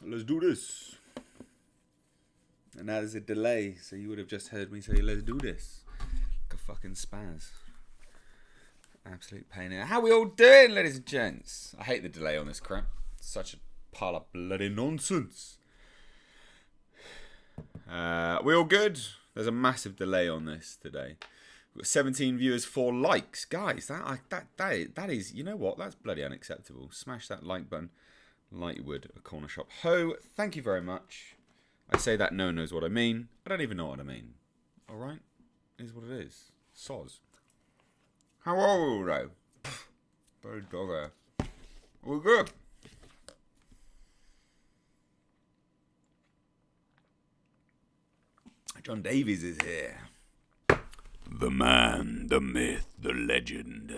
Let's do this. And now there's a delay, so you would have just heard me say, let's do this. Like a fucking spaz. Absolute pain in the... How we all doing, ladies and gents? I hate the delay on this crap. It's such a pile of bloody nonsense. We all good? There's a massive delay on this today. We've got 17 viewers, 4 likes. Guys, that is, you know what? That's bloody unacceptable. Smash that like button like you would a corner shop. Ho, thank you very much. I say that no one knows what I mean. I don't even know what I mean. Alright? It is what it is. Soz. How are we, though? Very dogger. We're good. John Davies is here. The man, the myth, the legend.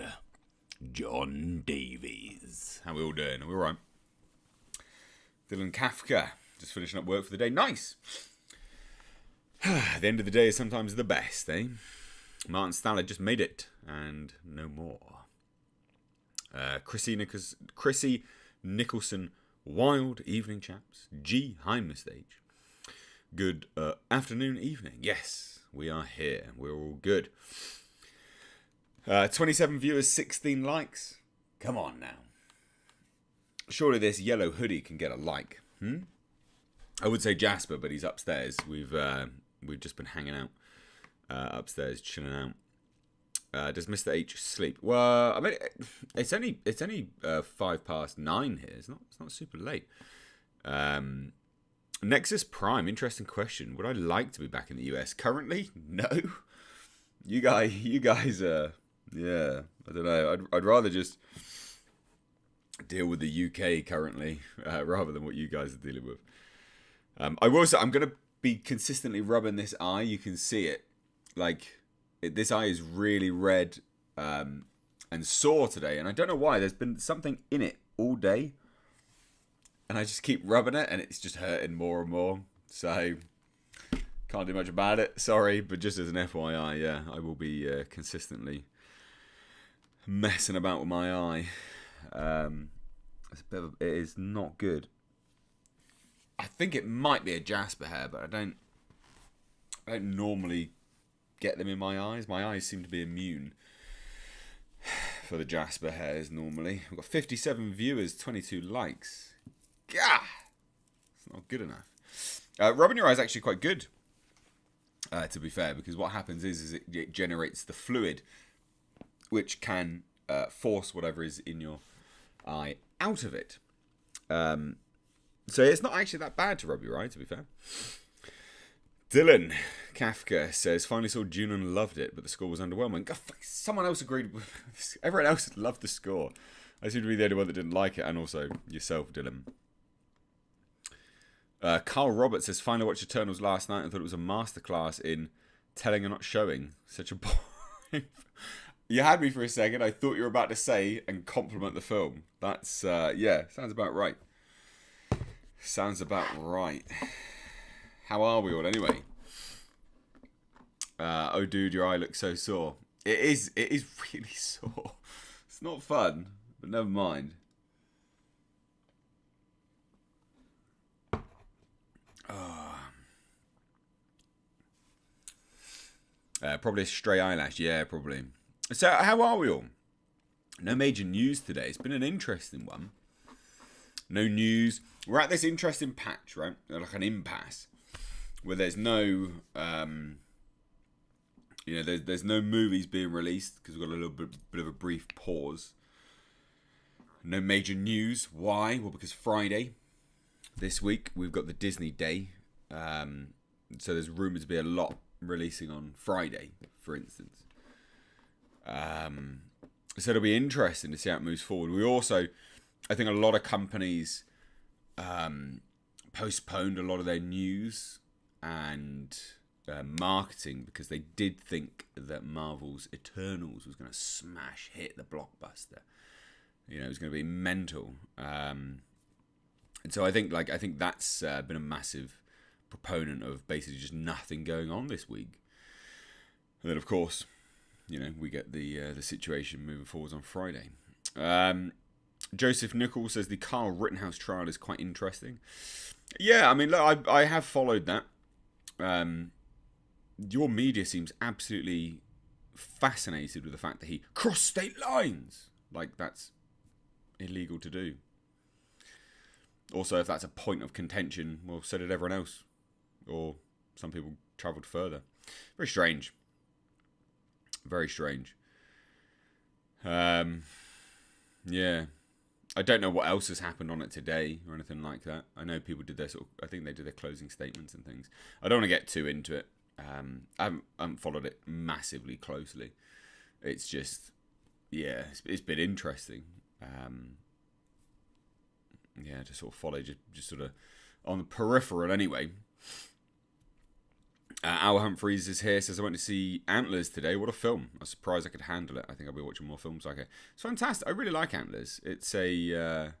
John Davies. How we all doing? Are we alright? Dylan Kafka. Just finishing up work for the day. Nice. The end of the day is sometimes the best, eh? Martin Stallard just made it. And no more. Chrissy Nicholson. Wild evening, chaps. G. Heimler stage. Good afternoon, evening. Yes, we are here. We're all good. 27 viewers, 16 likes. Come on now. Surely this yellow hoodie can get a like. I would say Jasper, but he's upstairs. We've just been hanging out upstairs, chilling out. Does Mr. H sleep? Well, I mean, it's only 9:05 here. It's not super late. Nexus Prime, interesting question. Would I like to be back in the US? Currently, no. You guys, yeah, I don't know. I'd rather just deal with the UK currently, rather than what you guys are dealing with. I will say, I'm going to be consistently rubbing this eye. You can see it. This eye is really red and sore today. And I don't know why. There's been something in it all day. And I just keep rubbing it, and it's just hurting more and more. So, can't do much about it. Sorry, but just as an FYI, yeah, I will be consistently messing about with my eye. It is not good. I think it might be a Jasper hair, but I don't normally get them in my eyes. My eyes seem to be immune for the Jasper hairs normally. We've got 57 viewers, 22 likes. Gah! It's not good enough. Rubbing your eye is actually quite good, to be fair, because what happens is it generates the fluid, which can force whatever is in your eye out of it. So it's not actually that bad to rub your eye, to be fair. Dylan Kafka says, finally saw Dune and loved it, but the score was underwhelming. Someone else agreed with... Everyone else loved the score. I seem to be the only one that didn't like it, and also yourself, Dylan. Carl Roberts says, finally watched Eternals last night and thought it was a masterclass in telling and not showing. Such a boring... You had me for a second. I thought you were about to say and compliment the film. That's, yeah, sounds about right. Sounds about right. How are we all anyway? Oh, dude, your eye looks so sore. It is really sore. It's not fun, but never mind. Probably a stray eyelash. Yeah, probably. So, how are we all? No major news today. It's been an interesting one. No news. We're at this interesting patch, right? Like an impasse, where there's no, there's no movies being released because we've got a little bit of a brief pause. No major news. Why? Well, because Friday this week we've got the Disney Day, so there's rumored to be a lot releasing on Friday, for instance. So it'll be interesting to see how it moves forward. We also, I think a lot of companies postponed a lot of their news and marketing because they did think that Marvel's Eternals was going to smash hit the blockbuster. You know, it was going to be mental. And so I think that's been a massive proponent of basically just nothing going on this week. And then, of course, you know, we get the situation moving forwards on Friday. Joseph Nichols says the Kyle Rittenhouse trial is quite interesting. Yeah, I mean, look, I have followed that. Your media seems absolutely fascinated with the fact that he crossed state lines. Like, that's illegal to do. Also, if that's a point of contention, well, so did everyone else. Or some people travelled further. Very strange. Very strange. Yeah. I don't know what else has happened on it today or anything like that. I know people did their I think they did their closing statements and things. I don't want to get too into it. I haven't followed it massively closely. It's just, yeah, it's been interesting. Yeah, to sort of follow, just sort of on the peripheral anyway. Al Humphreys is here, says, I went to see Antlers today. What a film. I was surprised I could handle it. I think I'll be watching more films like it. It's fantastic. I really like Antlers. It's a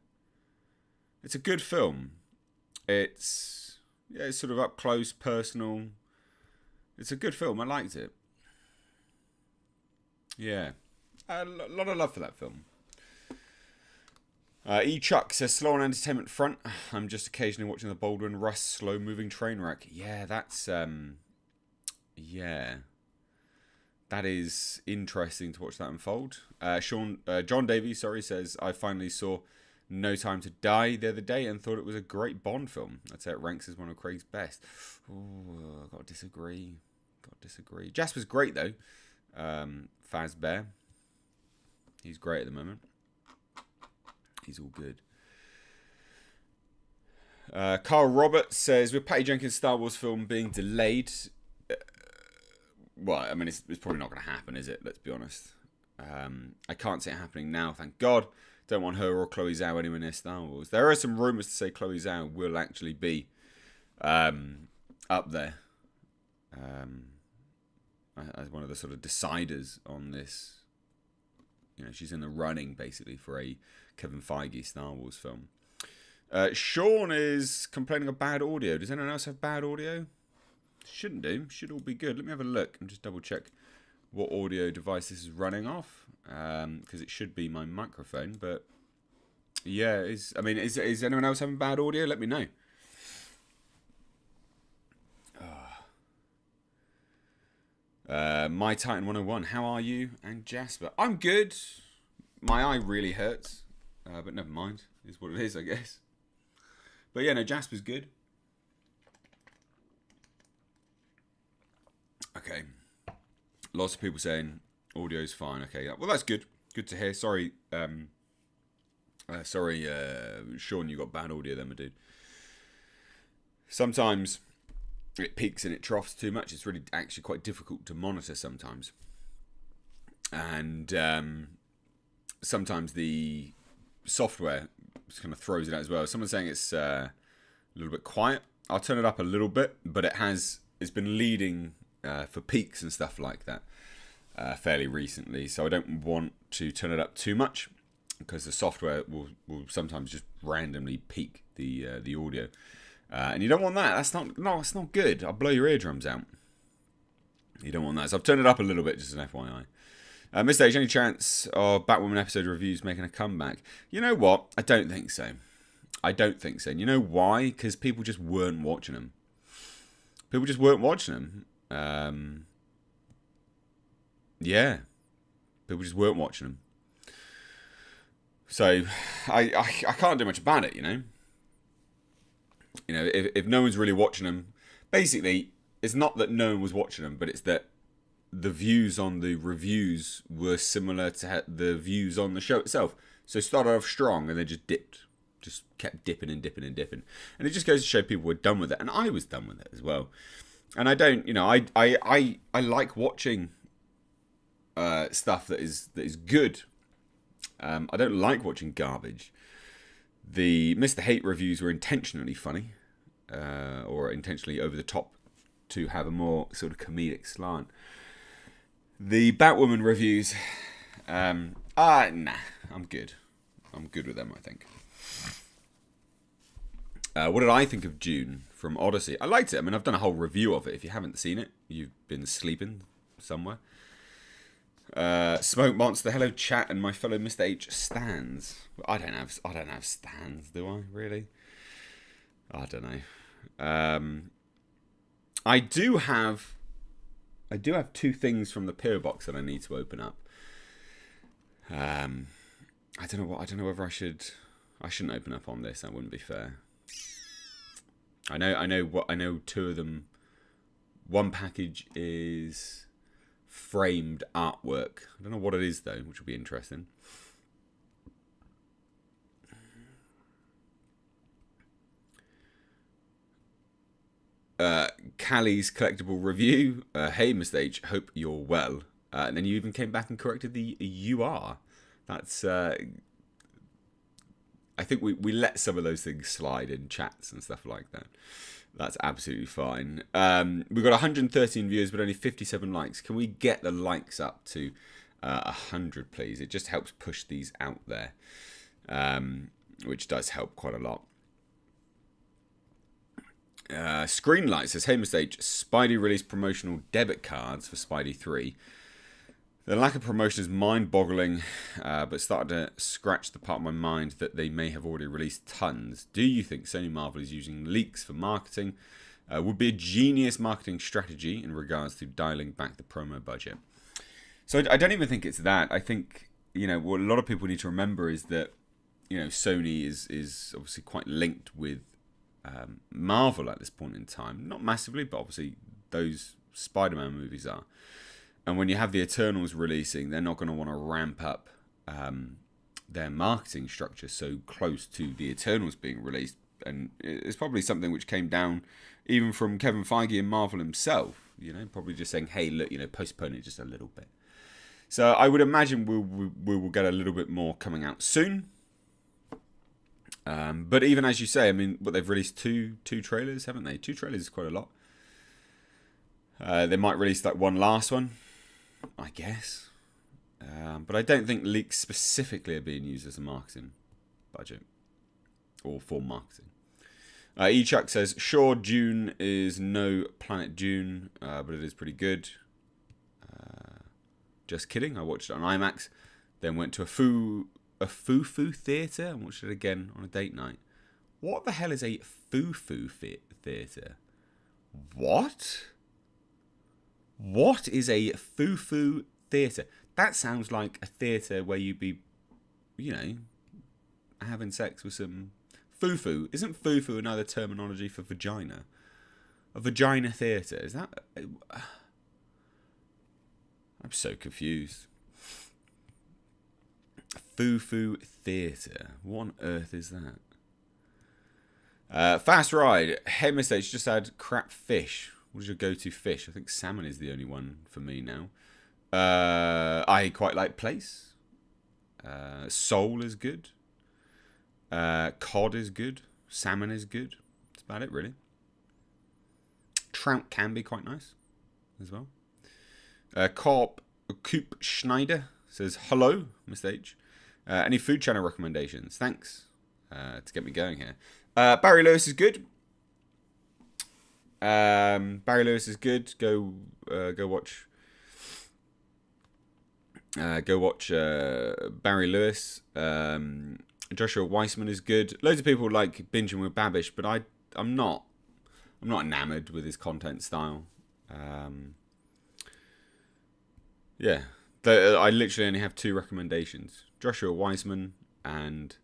good film. It's sort of up close, personal. It's a good film. I liked it. Yeah. A lot of love for that film. E-Chuck says, slow on entertainment front. I'm just occasionally watching the Baldwin Russ slow-moving train wreck. Yeah, that's... yeah. That is interesting to watch that unfold. John Davies, says, I finally saw No Time to Die the other day and thought it was a great Bond film. I'd say it ranks as one of Craig's best. Ooh, got to disagree. Jasper's great, though. Fazbear. He's great at the moment. He's all good. Carl Roberts says, with Patty Jenkins' Star Wars film being delayed... well, I mean, it's probably not going to happen, is it? Let's be honest. I can't see it happening now, thank God. Don't want her or Chloe Zhao anywhere near Star Wars. There are some rumours to say Chloe Zhao will actually be up there as one of the sort of deciders on this. You know, she's in the running, basically, for a Kevin Feige Star Wars film. Sean is complaining of bad audio. Does anyone else have bad audio? Shouldn't do. Should all be good. Let me have a look and just double check what audio device this is running off. Because it should be my microphone. But yeah, is anyone else having bad audio? Let me know. My Titan 101. How are you? And Jasper. I'm good. My eye really hurts. But never mind. Is what it is, I guess. But yeah, no, Jasper's good. Okay. Lots of people saying audio's fine. Okay, well that's good. Good to hear. Sorry, Sean, you got bad audio then, my dude. Sometimes it peaks and it troughs too much. It's really actually quite difficult to monitor sometimes. And sometimes the software just kind of throws it out as well. Someone's saying it's a little bit quiet. I'll turn it up a little bit, but it's been leading for peaks and stuff like that fairly recently. So I don't want to turn it up too much because the software will sometimes just randomly peak the audio. And you don't want that. That's not good. I'll blow your eardrums out. You don't want that. So I've turned it up a little bit, just an FYI. Mr. H, any chance of Batwoman episode reviews making a comeback? You know what? I don't think so. And you know why? Because people just weren't watching them. Yeah. People just weren't watching them. So I can't do much about it, you know. You know, if no one's really watching them, basically, it's not that no one was watching them, but it's that the views on the reviews were similar to the views on the show itself. So it started off strong and then just dipped. Just kept dipping and dipping and dipping. And it just goes to show people were done with it. And I was done with it as well. And I don't, you know, I like watching stuff that is good. I don't like watching garbage. The Mr. Hate reviews were intentionally funny. Or intentionally over the top to have a more sort of comedic slant. The Batwoman reviews, nah, I'm good. I'm good with them, I think. What did I think of Dune from Odyssey? I liked it. I mean, I've done a whole review of it. If you haven't seen it, you've been sleeping somewhere. Smoke Monster, hello chat, and my fellow Mr. H stands. I don't have stands, do I? Really? I don't know. I do have 2 things from the PO box that I need to open up. I don't know whether I should. I shouldn't open up on this. That wouldn't be fair. I know 2 of them. One package is framed artwork. I don't know what it is though, which will be interesting. Callie's collectible review. Hey, Mr. H, hope you're well. And then you even came back and corrected the "you are." That's. I think we let some of those things slide in chats and stuff like that. That's absolutely fine. We've got 113 viewers, but only 57 likes. Can we get the likes up to 100, please? It just helps push these out there, which does help quite a lot. Screenlight says, hey, Mr. H, Spidey released promotional debit cards for Spidey 3. The lack of promotion is mind-boggling, but started to scratch the part of my mind that they may have already released tons. Do you think Sony Marvel is using leaks for marketing? Would be a genius marketing strategy in regards to dialing back the promo budget. So I don't even think it's that. I think, what a lot of people need to remember is that, Sony is obviously quite linked with Marvel at this point in time. Not massively, but obviously those Spider-Man movies are. And when you have the Eternals releasing, they're not going to want to ramp up their marketing structure so close to the Eternals being released. And it's probably something which came down even from Kevin Feige and Marvel himself. Probably just saying, hey, look, postpone it just a little bit. So I would imagine we will get a little bit more coming out soon. But even as you say, they've released two trailers, haven't they? 2 trailers is quite a lot. They might release that one last one, I guess. But I don't think leaks specifically are being used as a marketing budget or for marketing. E-Chuck says, sure, Dune is no Planet Dune, but it is pretty good. Just kidding. I watched it on IMAX, then went to a foo-foo theatre and watched it again on a date night. What the hell is a foo-foo theatre? What? What is a foo-foo theatre? That sounds like a theatre where you'd be, having sex with some foo-foo. Isn't foo-foo another terminology for vagina? A vagina theatre. Is that... I'm so confused. Foo-foo theatre. What on earth is that? Fast Ride. Hey, Mr. H, just had crap fish. What is your go-to fish? I think salmon is the only one for me now. I quite like plaice. Sole is good. Cod is good. Salmon is good. That's about it, really. Trout can be quite nice as well. Coop Schneider says, hello, Mr. H. Any food channel recommendations? Thanks to get me going here. Barry Lewis is good. Barry Lewis is good. Go watch. Go watch Barry Lewis. Joshua Weissman is good. Loads of people like binging with Babish, but I'm not enamored with his content style. Yeah, I literally only have 2 recommendations: Joshua Weissman and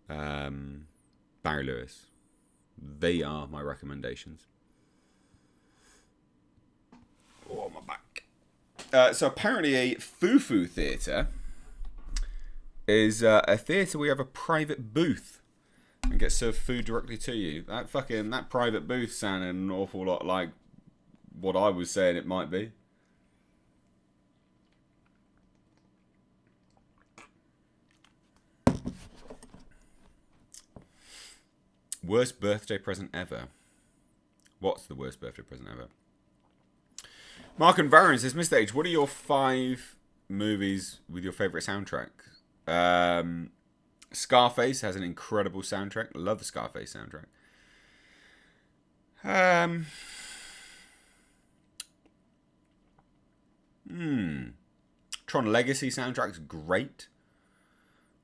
Barry Lewis. They are my recommendations. Oh, my back. So apparently a foo-foo theatre is a theatre where you have a private booth and get served food directly to you. That private booth sounded an awful lot like what I was saying it might be. Worst birthday present ever. What's the worst birthday present ever? Mark and Varron says, Mr. H, what are your 5 movies with your favourite soundtrack? Scarface has an incredible soundtrack. Love the Scarface soundtrack. Tron Legacy soundtrack's great.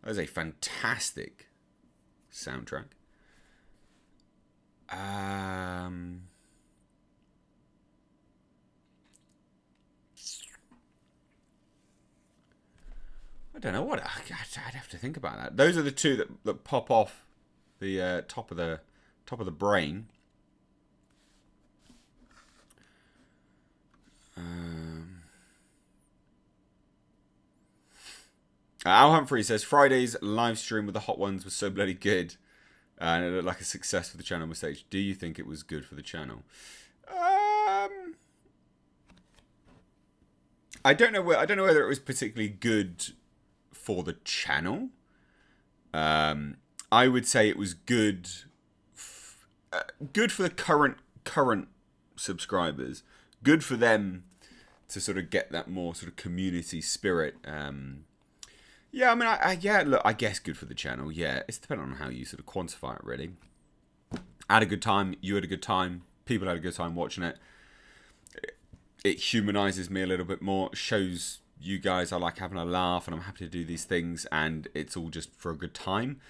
That is a fantastic soundtrack. I don't know what I'd have to think about that. Those are the two that pop off the top of the brain. Al Humphrey says Friday's live stream with the hot ones was so bloody good, and it looked like a success for the channel message. Do you think it was good for the channel? I don't know whether it was particularly good for the channel. I would say it was good. Good for the current subscribers. Good for them to sort of get that more sort of community spirit. Yeah, I mean, look, I guess good for the channel. Yeah, it's depending on how you sort of quantify it, really. I had a good time. You had a good time. People had a good time watching it. It humanizes me a little bit more. Shows you guys I like having a laugh, and I'm happy to do these things, and it's all just for a good time.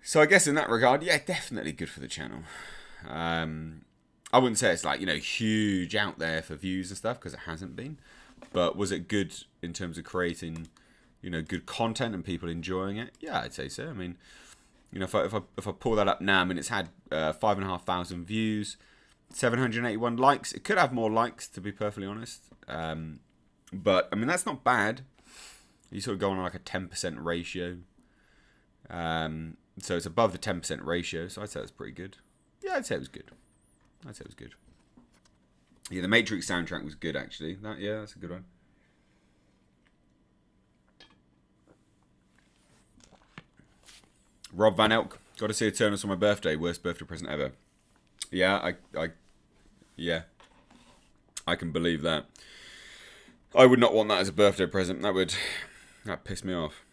So I guess in that regard, yeah, definitely good for the channel. I wouldn't say it's like, you know, huge out there for views and stuff, because it hasn't been. But was it good in terms of creating, you know, good content and people enjoying it? Yeah, I'd say so. I mean, you know, if I pull that up now, I mean, it's had 5,500 views, 781 likes. It could have more likes, to be perfectly honest. But I mean, that's not bad. You sort of go on like a 10% ratio. So it's above the 10% ratio. So I'd say that's pretty good. Yeah, I'd say it was good. Yeah, the Matrix soundtrack was good, actually. That's a good one. Rob Van Elk, got to see Eternals on my birthday. Worst birthday present ever. Yeah, I can believe that. I would not want that as a birthday present. That piss me off.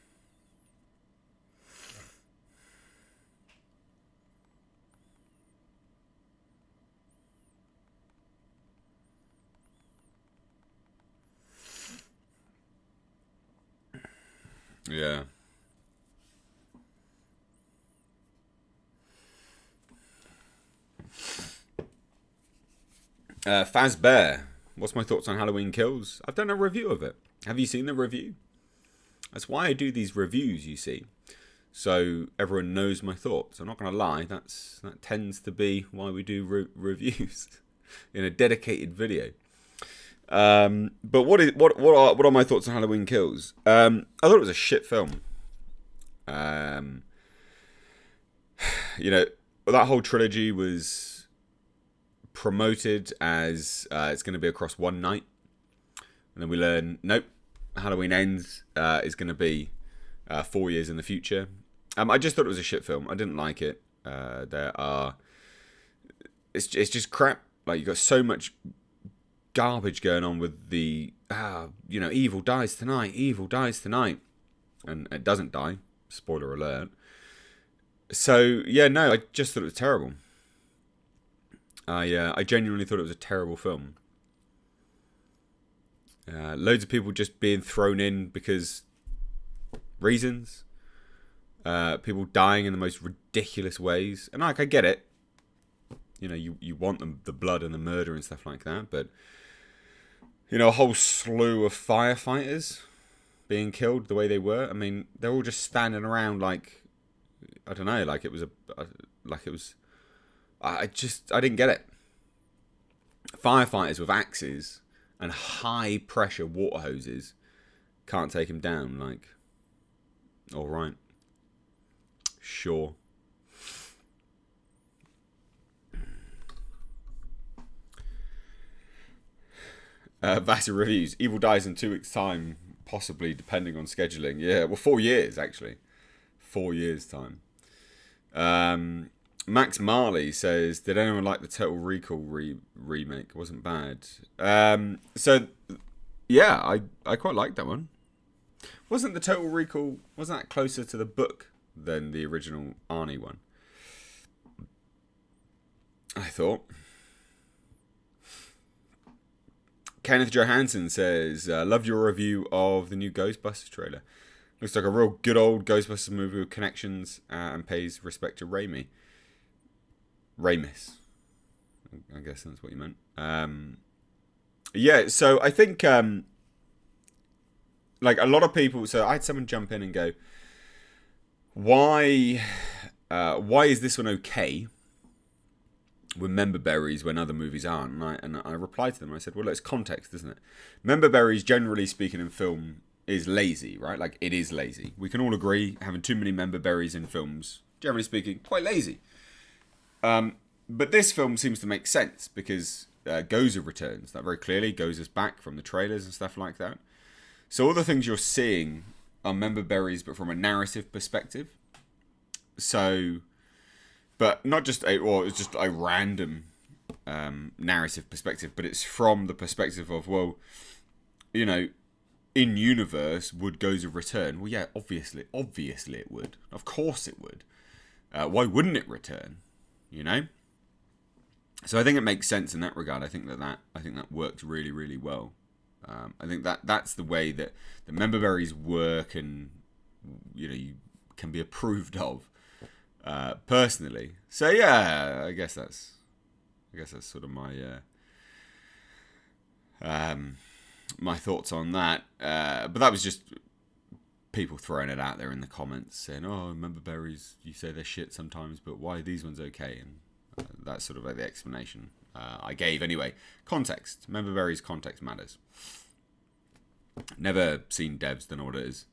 Yeah. Fazbear, what's my thoughts on Halloween Kills? I've done a review of it. Have you seen the review? That's why I do these reviews, you see. So everyone knows my thoughts. I'm not going to lie, that tends to be why we do reviews in a dedicated video. But what are my thoughts on Halloween Kills? I thought it was a shit film. You know, that whole trilogy was promoted as it's going to be across one night, and then we learn nope, Halloween Ends is going to be 4 years in the future. I just thought it was a shit film. I didn't like it. It's just crap. Like, you got so much garbage going on with the you know, evil dies tonight, and it doesn't die. Spoiler alert. So yeah, no, I just thought it was terrible. I genuinely thought it was a terrible film. Loads of people just being thrown in because reasons. People dying in the most ridiculous ways. And like, I get it. You know, you want the blood and the murder and stuff like that. But, you know, a whole slew of firefighters being killed the way they were. I mean, they're all just standing around like, I don't know, like it was I didn't get it. Firefighters with axes and high pressure water hoses can't take him down. Like, all right, sure. Vassar reviews. Evil dies in 2 weeks' time, possibly, depending on scheduling. Yeah, well, 4 years actually. 4 years' time. Max Marley says, did anyone like the Total Recall remake? It wasn't bad. So, yeah, I quite liked that one. Wasn't the Total Recall, wasn't that closer to the book than the original Arnie one? I thought. Kenneth Johansson says, loved your review of the new Ghostbusters trailer. Looks like a real good old Ghostbusters movie with connections and pays respect to Ramis. I guess that's what you meant. Yeah, so I think, like, a lot of people... So I had someone jump in and go, why is this one okay with member berries when other movies aren't? And I replied to them. I said, well, it's context, isn't it? Member berries, generally speaking, in film is lazy, right? Like, it is lazy. We can all agree having too many member berries in films, generally speaking, quite lazy. But this film seems to make sense because Gozer returns. That very clearly. Gozer's back from the trailers and stuff like that. So all the things you're seeing are member berries, but from a narrative perspective. So, but not just it's just a random narrative perspective, but it's from the perspective of, well, you know, in universe, would Gozer return? Well, yeah, obviously it would. Of course it would. Why wouldn't it return? You know. So I think it makes sense in that regard. I think that worked really, really well. I think that's the way that the member berries work, and you know, you can be approved of personally. So yeah, I guess that's sort of my my thoughts on that. But that was just people throwing it out there in the comments saying, "Oh, member berries, you say they're shit sometimes, but why are these ones okay?" And that's sort of like the explanation I gave. Anyway, context. Member berries, context matters. Never seen Devs, don't know what it is.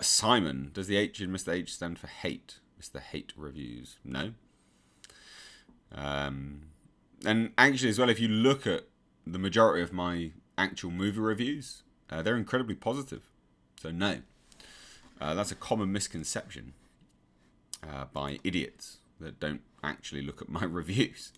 Simon, does the H in Mr. H stand for hate? Mr. Hate Reviews? No. And actually as well, if you look at the majority of my actual movie reviews, they're incredibly positive. So no. That's a common misconception by idiots that don't actually look at my reviews.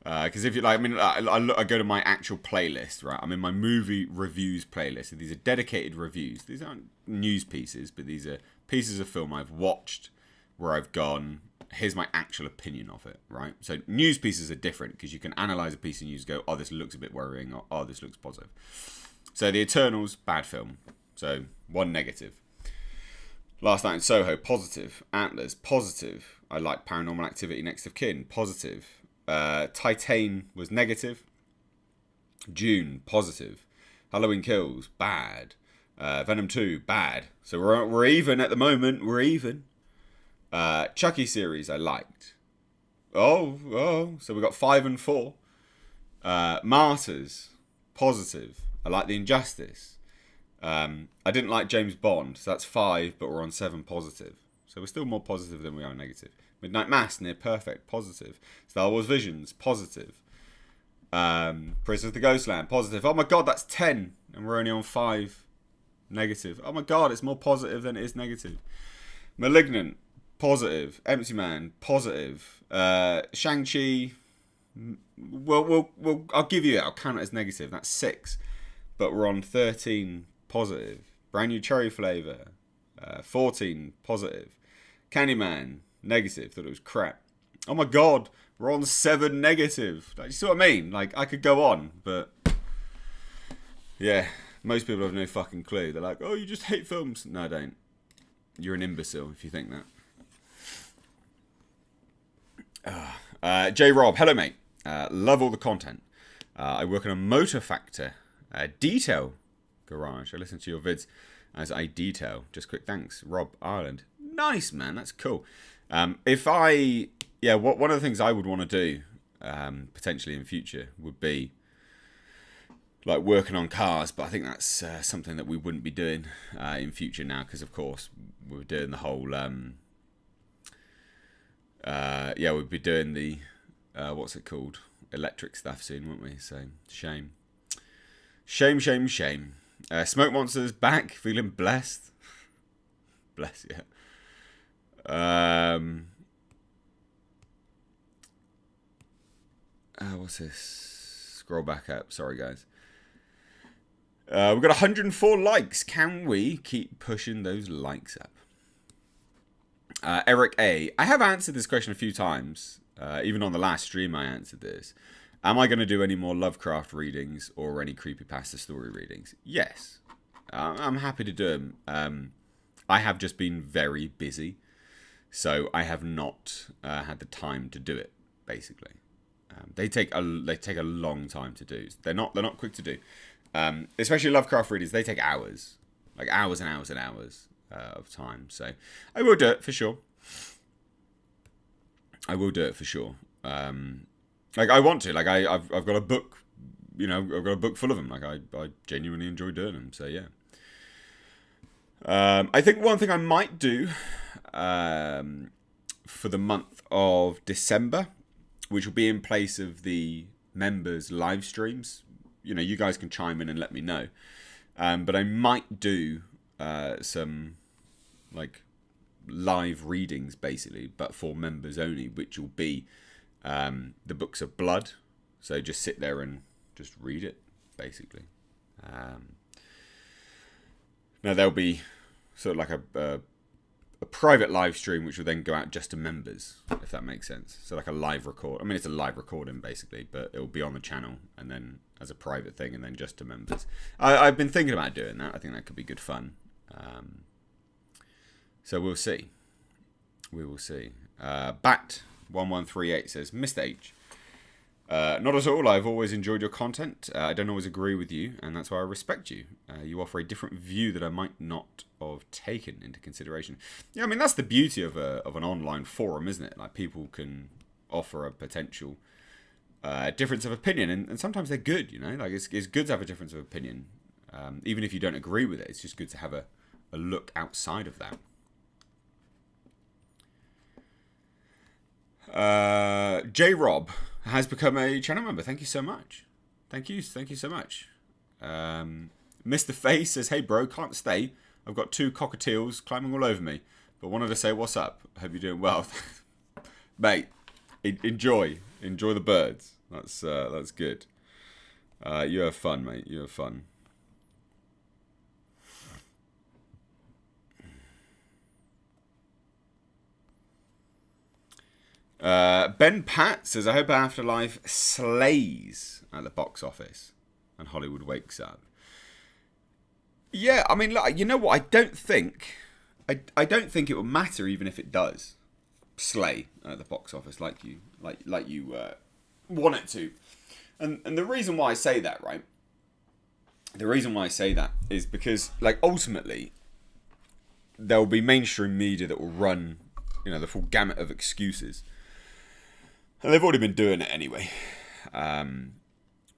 Because if you like, I mean, I go to my actual playlist, right? I'm in my movie reviews playlist. So these are dedicated reviews. These aren't news pieces, but these are pieces of film I've watched where I've gone, here's my actual opinion of it, right? So news pieces are different because you can analyze a piece of news, go, oh, this looks a bit worrying, or oh, this looks positive. So The Eternals, bad film. So 1 negative. Last Night in Soho, positive. Atlas, positive. I like Paranormal Activity, Next of Kin, positive. Titan was negative. Dune, positive. Halloween Kills, bad. Venom 2, bad. So we're even at the moment. We're even. Chucky series, I liked. Oh. So we got 5 and 4. Martyrs, positive. I like The Injustice. I didn't like James Bond, so that's 5, but we're on 7 positive. So we're still more positive than we are negative. Midnight Mass, near perfect, positive. Star Wars Visions, positive. Prisoners of the Ghostland, positive. Oh my god, that's 10, and we're only on 5 negative. Oh my god, it's more positive than it is negative. Malignant, positive. Empty Man, positive. Shang-Chi, well, I'll give you it. I'll count it as negative. That's 6, but we're on 13 positive. Brand New Cherry Flavour, 14 positive. Candyman, negative. Thought it was crap. Oh my god, we're on 7 negative. Like, you see what I mean? Like, I could go on, but yeah, most people have no fucking clue. They're like, oh, you just hate films. No, I don't. You're an imbecile if you think that. J Rob, hello mate. Love all the content. I work in a motor factor detail garage. I listen to your vids as I detail. Just quick thanks, Rob Ireland. Nice, man. That's cool. One of the things I would want to do potentially in future would be like working on cars, but I think that's something that we wouldn't be doing in future now because, of course, we're doing the whole we'd be doing the what's it called, electric stuff soon, wouldn't we? So shame. Smoke Monsters back, feeling blessed. Bless you. What's this? Scroll back up. Sorry, guys. We've got 104 likes. Can we keep pushing those likes up? Eric A. I have answered this question a few times. Even on the last stream, I answered this. Am I going to do any more Lovecraft readings or any creepypasta story readings? Yes. I'm happy to do them. I have just been very busy, so I have not had the time to do it, basically. They take a long time to do. They're not quick to do. Especially Lovecraft readings, they take hours. Like hours and hours and hours of time. So I will do it for sure. I will do it for sure. Like I want to. Like I've got a book, you know, I've got a book full of them. Like I genuinely enjoy doing them. So yeah. I think one thing I might do for the month of December, which will be in place of the members' live streams. You know, you guys can chime in and let me know. But I might do some like live readings, basically, but for members only, which will be the Books of Blood. So just sit there and just read it, basically. Now there'll be sort of like a private live stream, which will then go out just to members, if that makes sense. So like a live record. I mean, it's a live recording basically, but it'll be on the channel and then as a private thing and then just to members. I've been thinking about doing that. I think that could be good fun. So we'll see. We will see. Bat1138 says, Mr. H. Not at all. I've always enjoyed your content. I don't always agree with you, and that's why I respect you. You offer a different view that I might not have taken into consideration. Yeah, I mean, that's the beauty of an online forum, isn't it? Like, people can offer a potential difference of opinion, and sometimes they're good, you know? Like, it's good to have a difference of opinion. Even if you don't agree with it, it's just good to have a look outside of that. J Rob has become a channel member. Thank you so much. Thank you so much. Mr. Face says, hey bro, can't stay. I've got 2 cockatiels climbing all over me, but wanted to say what's up. Hope you're doing well. Mate, enjoy the birds. That's good. You have fun, mate. You have fun. Ben Pat says, I hope Afterlife slays at the box office and Hollywood wakes up. Yeah, I mean, look, you know what? I don't think it will matter even if it does slay at the box office like you want it to. And the reason why I say that, right? The reason why I say that is because, like, ultimately, there will be mainstream media that will run, you know, the full gamut of excuses. And they've already been doing it anyway.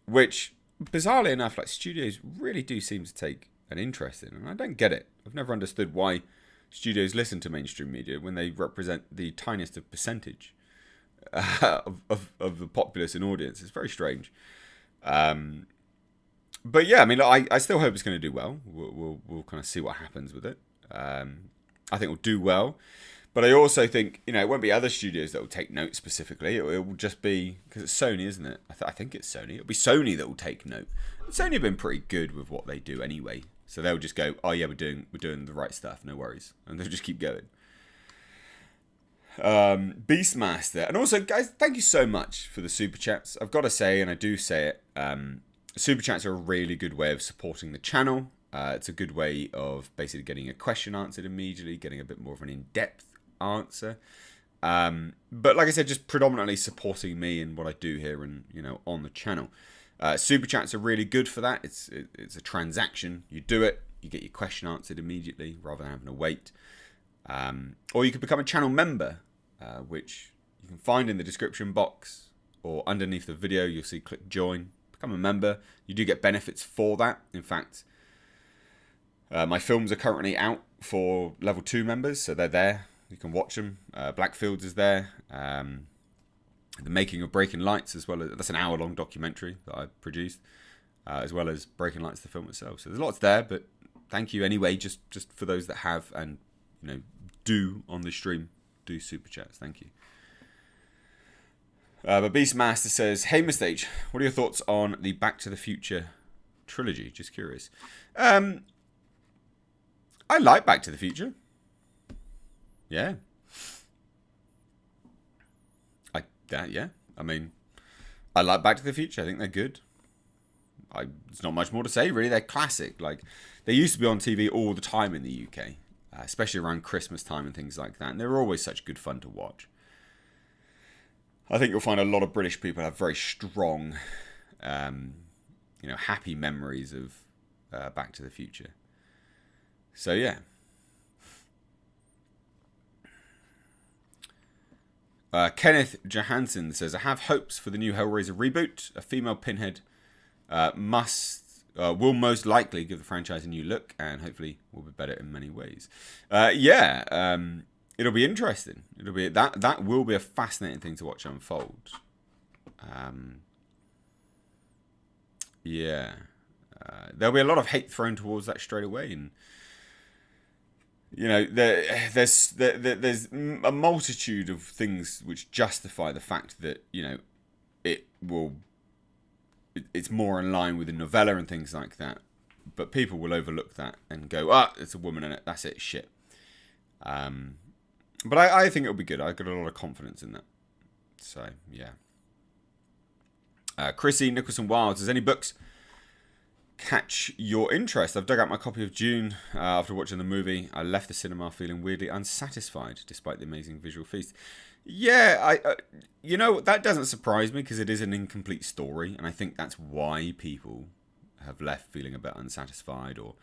Which, bizarrely enough, like, studios really do seem to take an interest in. And I don't get it. I've never understood why studios listen to mainstream media when they represent the tiniest of percentage of the populace and audience. It's very strange. But yeah, I mean, I still hope it's going to do well. We'll kind of see what happens with it. I think it'll do well. But I also think, you know, it won't be other studios that will take note specifically. It will just be, because it's Sony, isn't it? I think it's Sony. It'll be Sony that will take note. Sony have been pretty good with what they do anyway. So they'll just go, oh yeah, we're doing the right stuff, no worries. And they'll just keep going. Beastmaster. And also, guys, thank you so much for the super chats. I've got to say, and I do say it, super chats are a really good way of supporting the channel. It's a good way of basically getting a question answered immediately, getting a bit more of an in-depth answer. But like I said, just predominantly supporting me and what I do here and, you know, on the channel. Super chats are really good for that. It's a transaction. You do it, you get your question answered immediately rather than having to wait. Or you could become a channel member, which you can find in the description box or underneath the video. You'll see click join. Become a member. You do get benefits for that. In fact, my films are currently out for level 2 members, so they're there. You can watch them. Blackfields is there. The Making of Breaking Lights, as well as that's an hour-long documentary that I produced, as well as Breaking Lights, the film itself. So there's lots there, but thank you anyway. Just for those that have and, you know, do on the stream, do super chats. Thank you. But Beastmaster says, "Hey, Mr. H, what are your thoughts on the Back to the Future trilogy? Just curious." I like Back to the Future. Yeah. I mean, I like Back to the Future. I think they're good. There's not much more to say, really. They're classic. Like, they used to be on TV all the time in the UK, especially around Christmas time and things like that. And they were always such good fun to watch. I think you'll find a lot of British people have very strong, happy memories of Back to the Future. So, yeah. Kenneth Johansson says, I have hopes for the new Hellraiser reboot. A female Pinhead will most likely give the franchise a new look and hopefully will be better in many ways. It'll be interesting. That will be a fascinating thing to watch unfold. There'll be a lot of hate thrown towards that straight away, and there's a multitude of things which justify the fact that it's more in line with the novella and things like that, but people will overlook that and go, it's a woman in it, that's it, shit. But I think it'll be good. I've got a lot of confidence in that. So, yeah. Chrissy Nicholson-Wild says, any books catch your interest? I've dug out my copy of Dune after watching the movie. I left the cinema feeling weirdly unsatisfied despite the amazing visual feast. Yeah, that doesn't surprise me because it is an incomplete story, and I think that's why people have left feeling a bit unsatisfied, or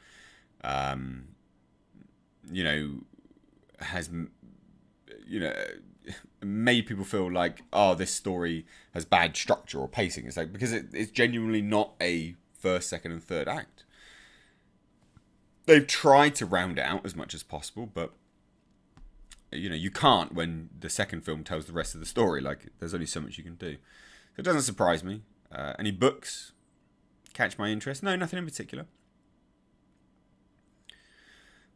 has made people feel like, this story has bad structure or pacing. It's like, because it's genuinely not a first, second, and third act. They've tried to round it out as much as possible, but you can't when the second film tells the rest of the story. Like, there's only so much you can do. So it doesn't surprise me. Any books catch my interest? No, nothing in particular.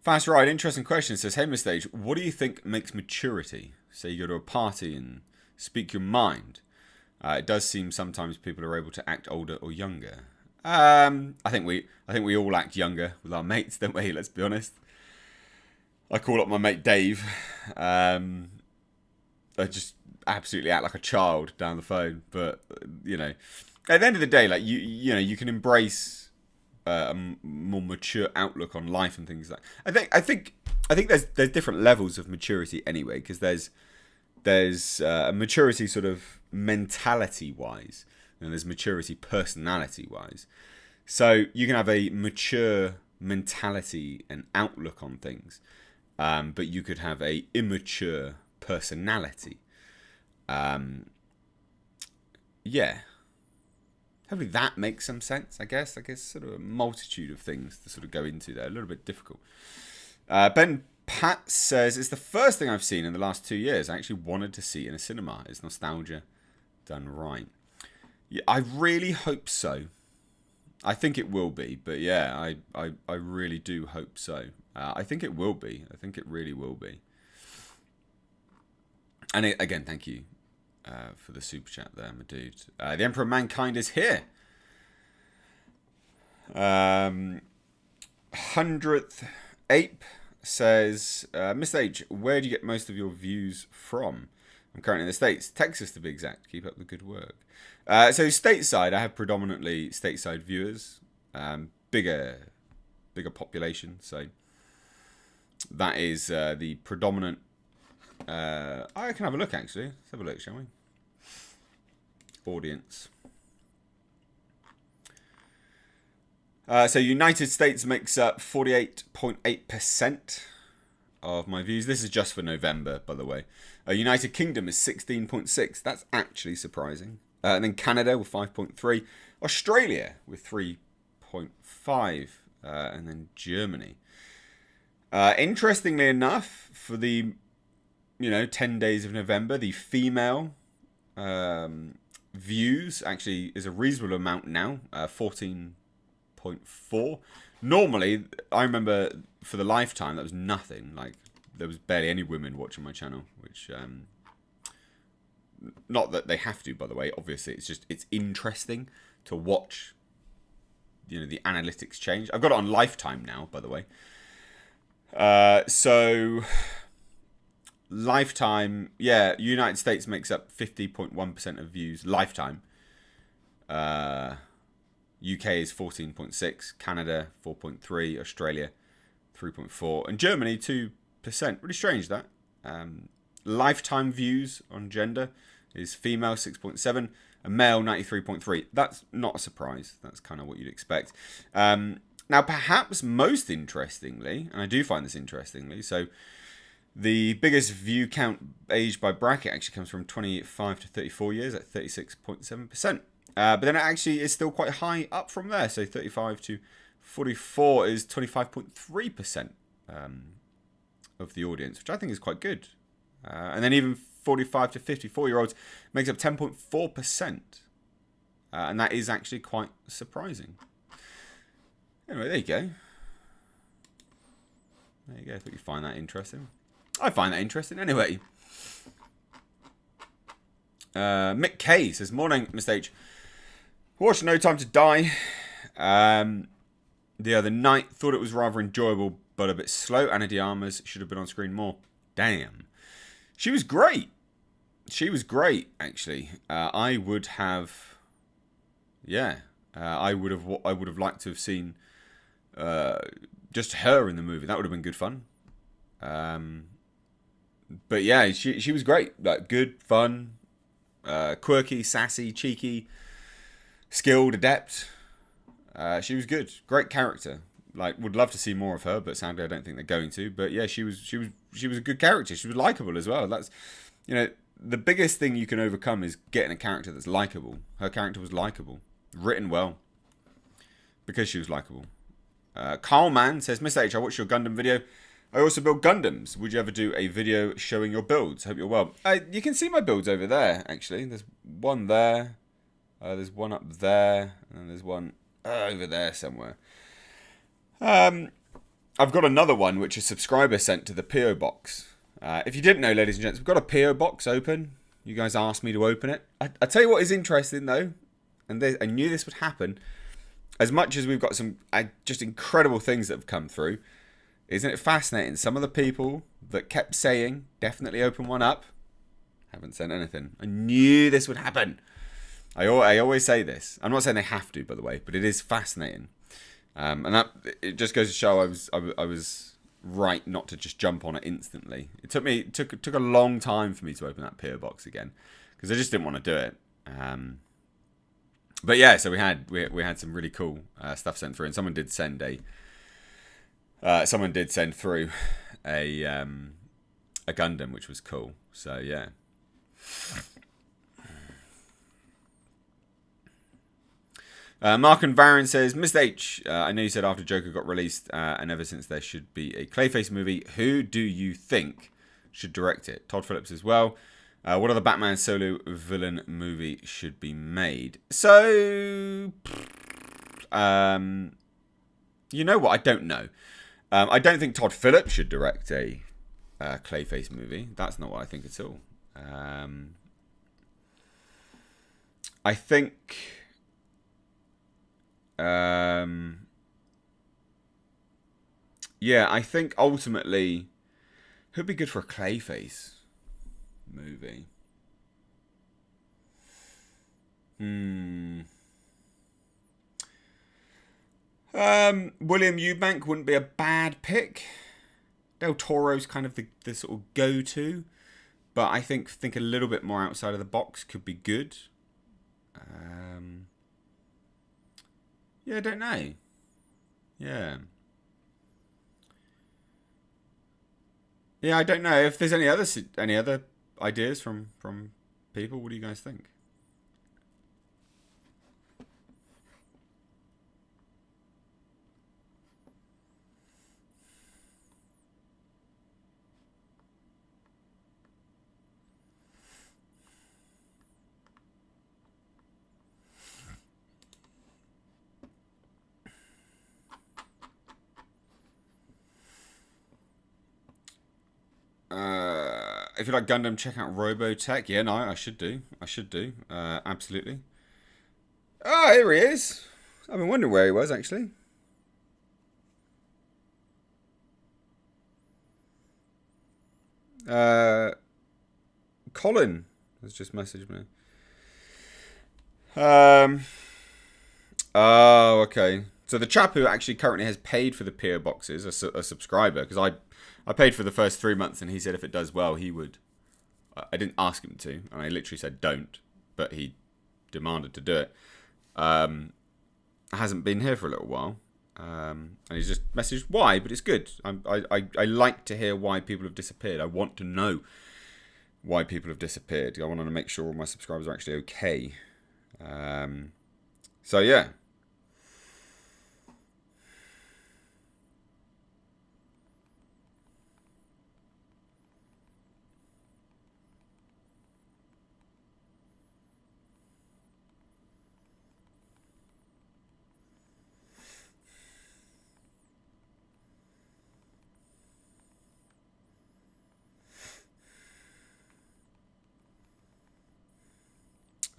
Fast Ride, interesting question. It says, hey, Mr. H, what do you think makes maturity? Say you go to a party and speak your mind. It does seem sometimes people are able to act older or younger. I think we all act younger with our mates, don't we? Let's be honest. I call up my mate Dave. I just absolutely act like a child down the phone. But at the end of the day, like you can embrace a more mature outlook on life and things like that. I think there's different levels of maturity anyway, because there's a maturity sort of mentality wise, and there's maturity personality wise. So you can have a mature mentality and outlook on things, but you could have a immature personality. Hopefully that makes some sense, I guess. Sort of a multitude of things to sort of go into there. A little bit difficult. Ben Pat says, it's the first thing I've seen in the last 2 years I actually wanted to see in a cinema. It's nostalgia done right. Yeah, I really hope so. I think it will be. But yeah, I really do hope so. I think it will be. I think it really will be. And again, thank you. For the super chat there, my dude. The Emperor of Mankind is here. 100th Ape says, Mr. H, where do you get most of your views from? I'm currently in the States, Texas to be exact. Keep up the good work. So stateside, I have predominantly stateside viewers. Bigger population. So that is the predominant. I can have a look, actually. Let's have a look, shall we? Audience. So United States makes up 48.8% of my views. This is just for November, by the way. United Kingdom is 16.6%. That's actually surprising. And then Canada with 5.3%. Australia with 3.5%. And then Germany. Interestingly enough, for the 10 days of November, the female views actually is a reasonable amount now, 14.4. Normally, I remember for the lifetime, that was nothing. Like, there was barely any women watching my channel, which, not that they have to, by the way. Obviously, it's interesting to watch, the analytics change. I've got it on lifetime now, by the way. So lifetime, United States makes up 50.1% of views lifetime. UK is 14.6, Canada 4.3, Australia 3.4, and Germany 2%. Really strange that. Lifetime views on gender is female 6.7 and male 93.3. That's not a surprise. That's kind of what you'd expect. Now, perhaps most interestingly, and I do find this interestingly, so the biggest view count aged by bracket actually comes from 25 to 34 years at 36.7%. But then it actually is still quite high up from there. So 35 to 44 is 25.3% of the audience, which I think is quite good. And then even 45 to 54-year-olds makes up 10.4%. And that is actually quite surprising. Anyway, there you go. There you go. I thought you'd find that interesting. I find that interesting anyway. Mick K says, morning, Mr. H. Watched No Time to Die the other night. Thought it was rather enjoyable, but a bit slow. Ana de Armas should have been on screen more. Damn. She was great. She was great, actually. I would have... Yeah. I would have liked to have seen just her in the movie. That would have been good fun. But yeah, she was great. Like, good, fun, quirky, sassy, cheeky, skilled, adept. She was good. Great character. Like, would love to see more of her, but sadly I don't think they're going to. But yeah, she was a good character. She was likable as well. That's, you know, the biggest thing you can overcome is getting a character that's likable. Her character was likable, written well, because she was likable. Carl Mann says, Mr. H, I watched your Gundam video. I also build Gundams. Would you ever do a video showing your builds? Hope you're well. You can see my builds over there, actually. There's one there. There's one up there. And then there's one over there somewhere. I've got another one, which a subscriber sent to the P.O. box. If you didn't know, ladies and gents, we've got a P.O. box open. You guys asked me to open it. I tell you what is interesting, though. And I knew this would happen. As much as we've got some just incredible things that have come through, isn't it fascinating? Some of the people that kept saying, definitely open one up, haven't sent anything. I knew this would happen. I always say this. I'm not saying they have to, by the way, but it is fascinating. And that it just goes to show I was right not to just jump on it instantly. It took a long time for me to open that PO box again, because I just didn't want to do it. But yeah, so we had some really cool stuff sent through, and someone did send through a Gundam, which was cool. So yeah. Mark and Varon says, Mr. H, I know you said after Joker got released, and ever since there should be a Clayface movie. Who do you think should direct it? Todd Phillips as well. What other Batman solo villain movie should be made? So, you know what? I don't know. I don't think Todd Phillips should direct a Clayface movie. That's not what I think at all. I think... yeah, I think ultimately, who'd be good for a Clayface movie? William Eubank wouldn't be a bad pick. Del Toro's kind of the sort of go-to, but I think a little bit more outside of the box could be good. Yeah, I don't know. Yeah. Yeah, I don't know. If there's any other ideas from people, what do you guys think? If you like Gundam, check out Robotech. Yeah, no, I should do. Absolutely. Oh, here he is. I've been wondering where he was, actually. Colin has just messaged me. Oh, okay. So the chap who actually currently has paid for the PO boxes, a subscriber, because I paid for the first 3 months, and he said if it does well, he would. I didn't ask him to, and I literally said don't, but he demanded to do it. Hasn't been here for a little while, and he's just messaged why, but it's good. I like to hear why people have disappeared. I want to know why people have disappeared. I want to make sure all my subscribers are actually okay. So yeah.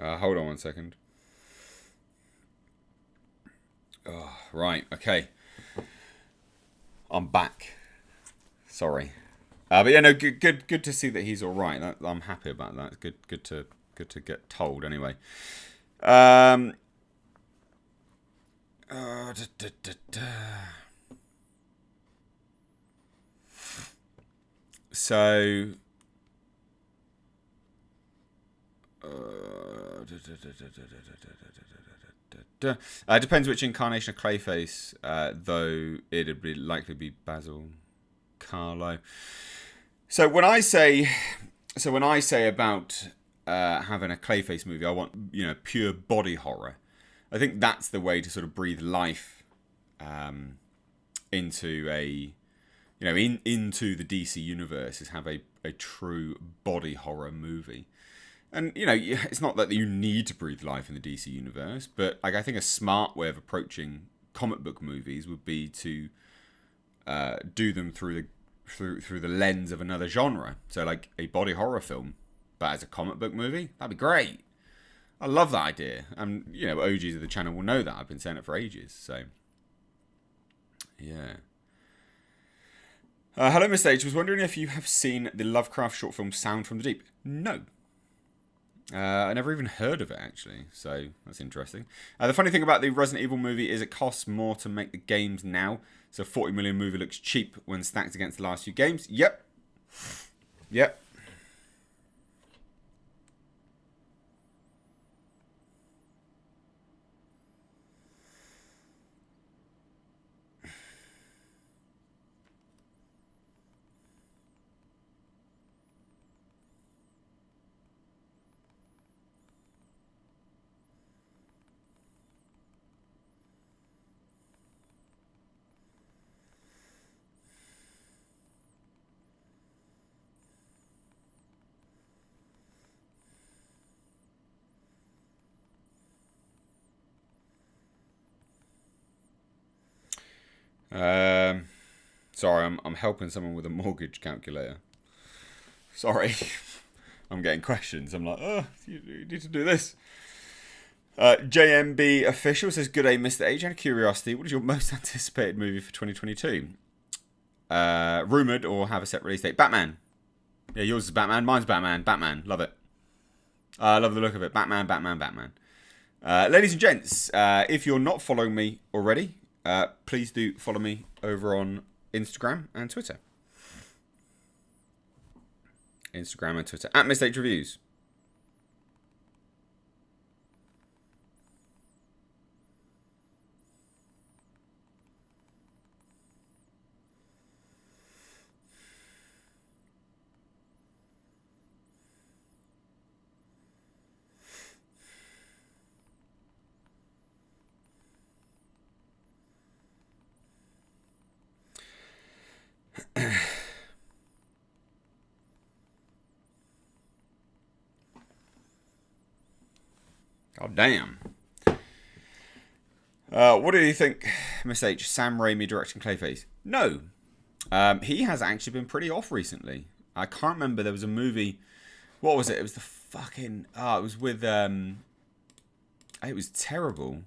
Hold on one second. Oh, right, okay. I'm back. Sorry. But yeah, no, good to see that he's all right. I'm happy about that. It's good to get told anyway. Da, da, da. So depends which incarnation of Clayface, though it'd likely be Basil Carlo. So when I say about having a Clayface movie, I want pure body horror. I think that's the way to sort of breathe life into into the DC universe, is have a true body horror movie. And, it's not that you need to breathe life in the DC universe, but I think a smart way of approaching comic book movies would be to do them through the lens of another genre. So, like a body horror film, but as a comic book movie, that'd be great. I love that idea. And, OGs of the channel will know that. I've been saying it for ages. So, yeah. Hello, Mr. H. I was wondering if you have seen the Lovecraft short film Sound from the Deep. No. I never even heard of it, actually, so that's interesting. The funny thing about the Resident Evil movie is it costs more to make the games now, so a 40 million movie looks cheap when stacked against the last few games. Yep. Sorry, I'm helping someone with a mortgage calculator. Sorry. I'm getting questions. I'm like, you need to do this. JMB Official says, good day, Mr. H. Out of curiosity, what is your most anticipated movie for 2022? Rumoured or have a set release date? Batman. Yeah, yours is Batman. Mine's Batman. Batman. Love it. Love the look of it. Batman. Ladies and gents, if you're not following me already, please do follow me over on Instagram and Twitter. Instagram and Twitter at Mr. H Reviews. God damn. What do you think, Miss H? Sam Raimi directing Clayface? No. He has actually been pretty off recently. I can't remember. There was a movie. What was it? It was the fucking... it was with... it was terrible.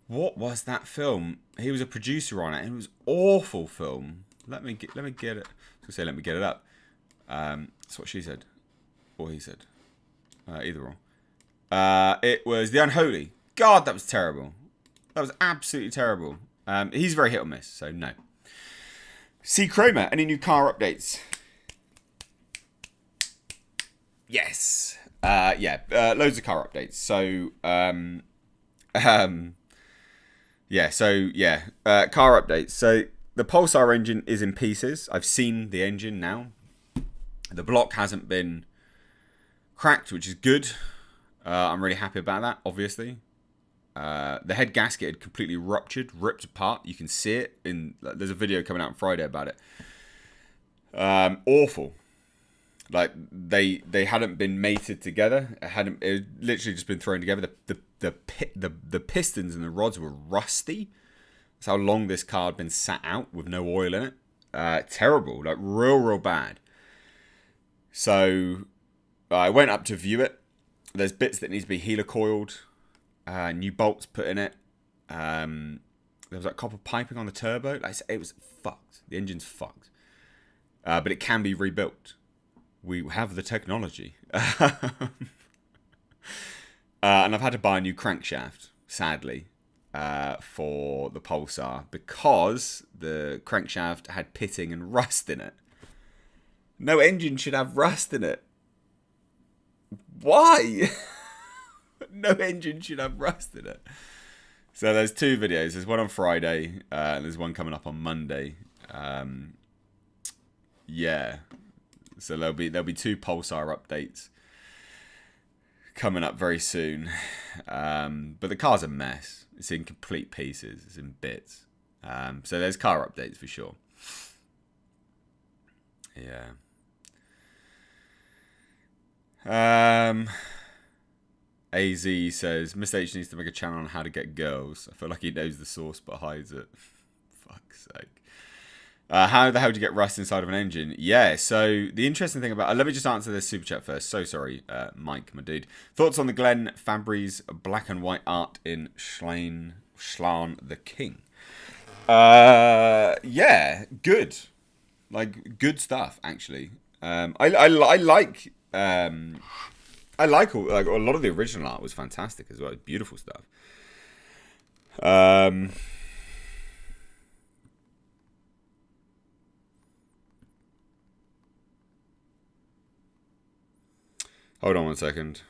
What was that film? He was a producer on it. It was awful film. Let me get it. I was gonna say let me get it up. That's what she said, or he said. Either or. It was The Unholy. God, that was terrible. That was absolutely terrible. He's very hit or miss, so no. C. Kramer, any new car updates? Yes. Loads of car updates. So, car updates. So, the Pulsar engine is in pieces. I've seen the engine now. The block hasn't been cracked, which is good. I'm really happy about that, obviously. The head gasket had completely ruptured, ripped apart. You can see it there's a video coming out on Friday about it. Awful. Like they hadn't been mated together. It had literally just been thrown together. The pistons and the rods were rusty. That's how long this car had been sat out with no oil in it. Terrible, like real bad. So I went up to view it. There's bits that need to be helicoiled. New bolts put in it. There was like copper piping on the turbo. Like, it was fucked. The engine's fucked. But it can be rebuilt. We have the technology. And I've had to buy a new crankshaft, sadly, for the Pulsar, because the crankshaft had pitting and rust in it. No engine should have rust in it. Why? No engine should have rust in it. So there's two videos. There's one on Friday, and there's one coming up on Monday. So there'll be two Pulsar updates coming up very soon. But the car's a mess. It's in complete pieces. It's in bits. So there's car updates for sure. Yeah. AZ says, Mr. H needs to make a channel on how to get girls. I feel like he knows the source but hides it. Fuck's sake. How the hell do you get rust inside of an engine? Yeah, so the interesting thing about... let me just answer this super chat first. So sorry, Mike, my dude. Thoughts on the Glenn Fabry's black and white art in Schlan the King? Yeah, good. Like, good stuff, actually. I like a lot of the original art was fantastic as well. Beautiful stuff. Hold on one second.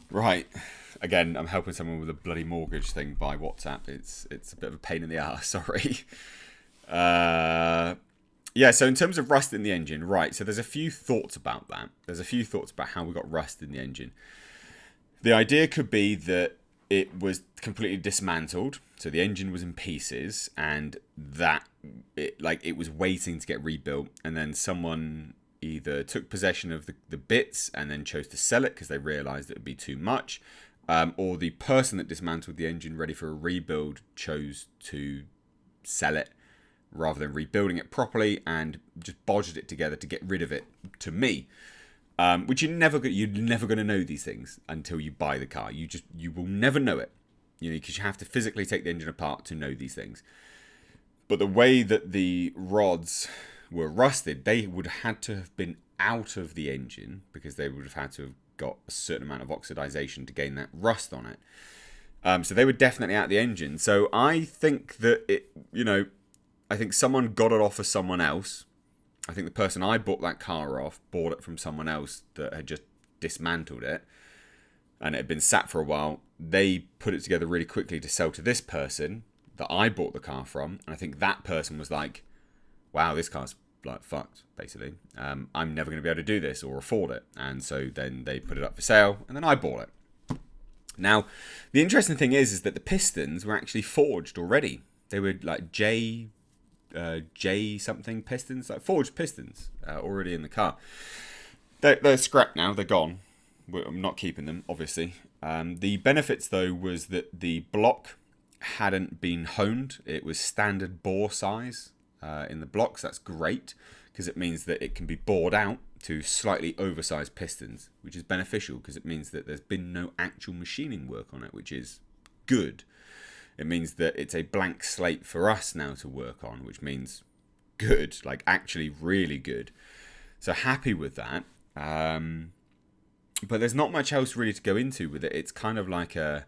Right. Again, I'm helping someone with a bloody mortgage thing by WhatsApp. It's a bit of a pain in the ass, sorry. Yeah, so in terms of rust in the engine, right, so there's a few thoughts about that. There's a few thoughts about how we got rust in the engine. The idea could be that it was completely dismantled, so the engine was in pieces, and that it was waiting to get rebuilt, and then someone either took possession of the bits and then chose to sell it because they realised it would be too much, or the person that dismantled the engine ready for a rebuild chose to sell it rather than rebuilding it properly and just bodged it together to get rid of it, to me. Which you're never going to know these things until you buy the car. You will never know it, because you have to physically take the engine apart to know these things. But the way that the rods were rusted, they would have had to have been out of the engine because they would have had to have got a certain amount of oxidization to gain that rust on it. So they were definitely out of the engine. So I think that I think someone got it off of someone else. I think the person I bought that car off bought it from someone else that had just dismantled it, and it had been sat for a while. They put it together really quickly to sell to this person that I bought the car from, and I think that person was like, wow, this car's like fucked, basically. I'm never going to be able to do this or afford it. And so then they put it up for sale, and then I bought it. Now, the interesting thing is that the pistons were actually forged already. They were like J something pistons, like forged pistons, already in the car. They're scrapped now. They're gone. I'm not keeping them, obviously. The benefits, though, was that the block hadn't been honed. It was standard bore size in the blocks. That's great, because it means that it can be bored out to slightly oversized pistons, which is beneficial, because it means that there's been no actual machining work on it, which is good. It means that it's a blank slate for us now to work on, which means good, like actually really good. So happy with that. But there's not much else really to go into with it. It's kind of like a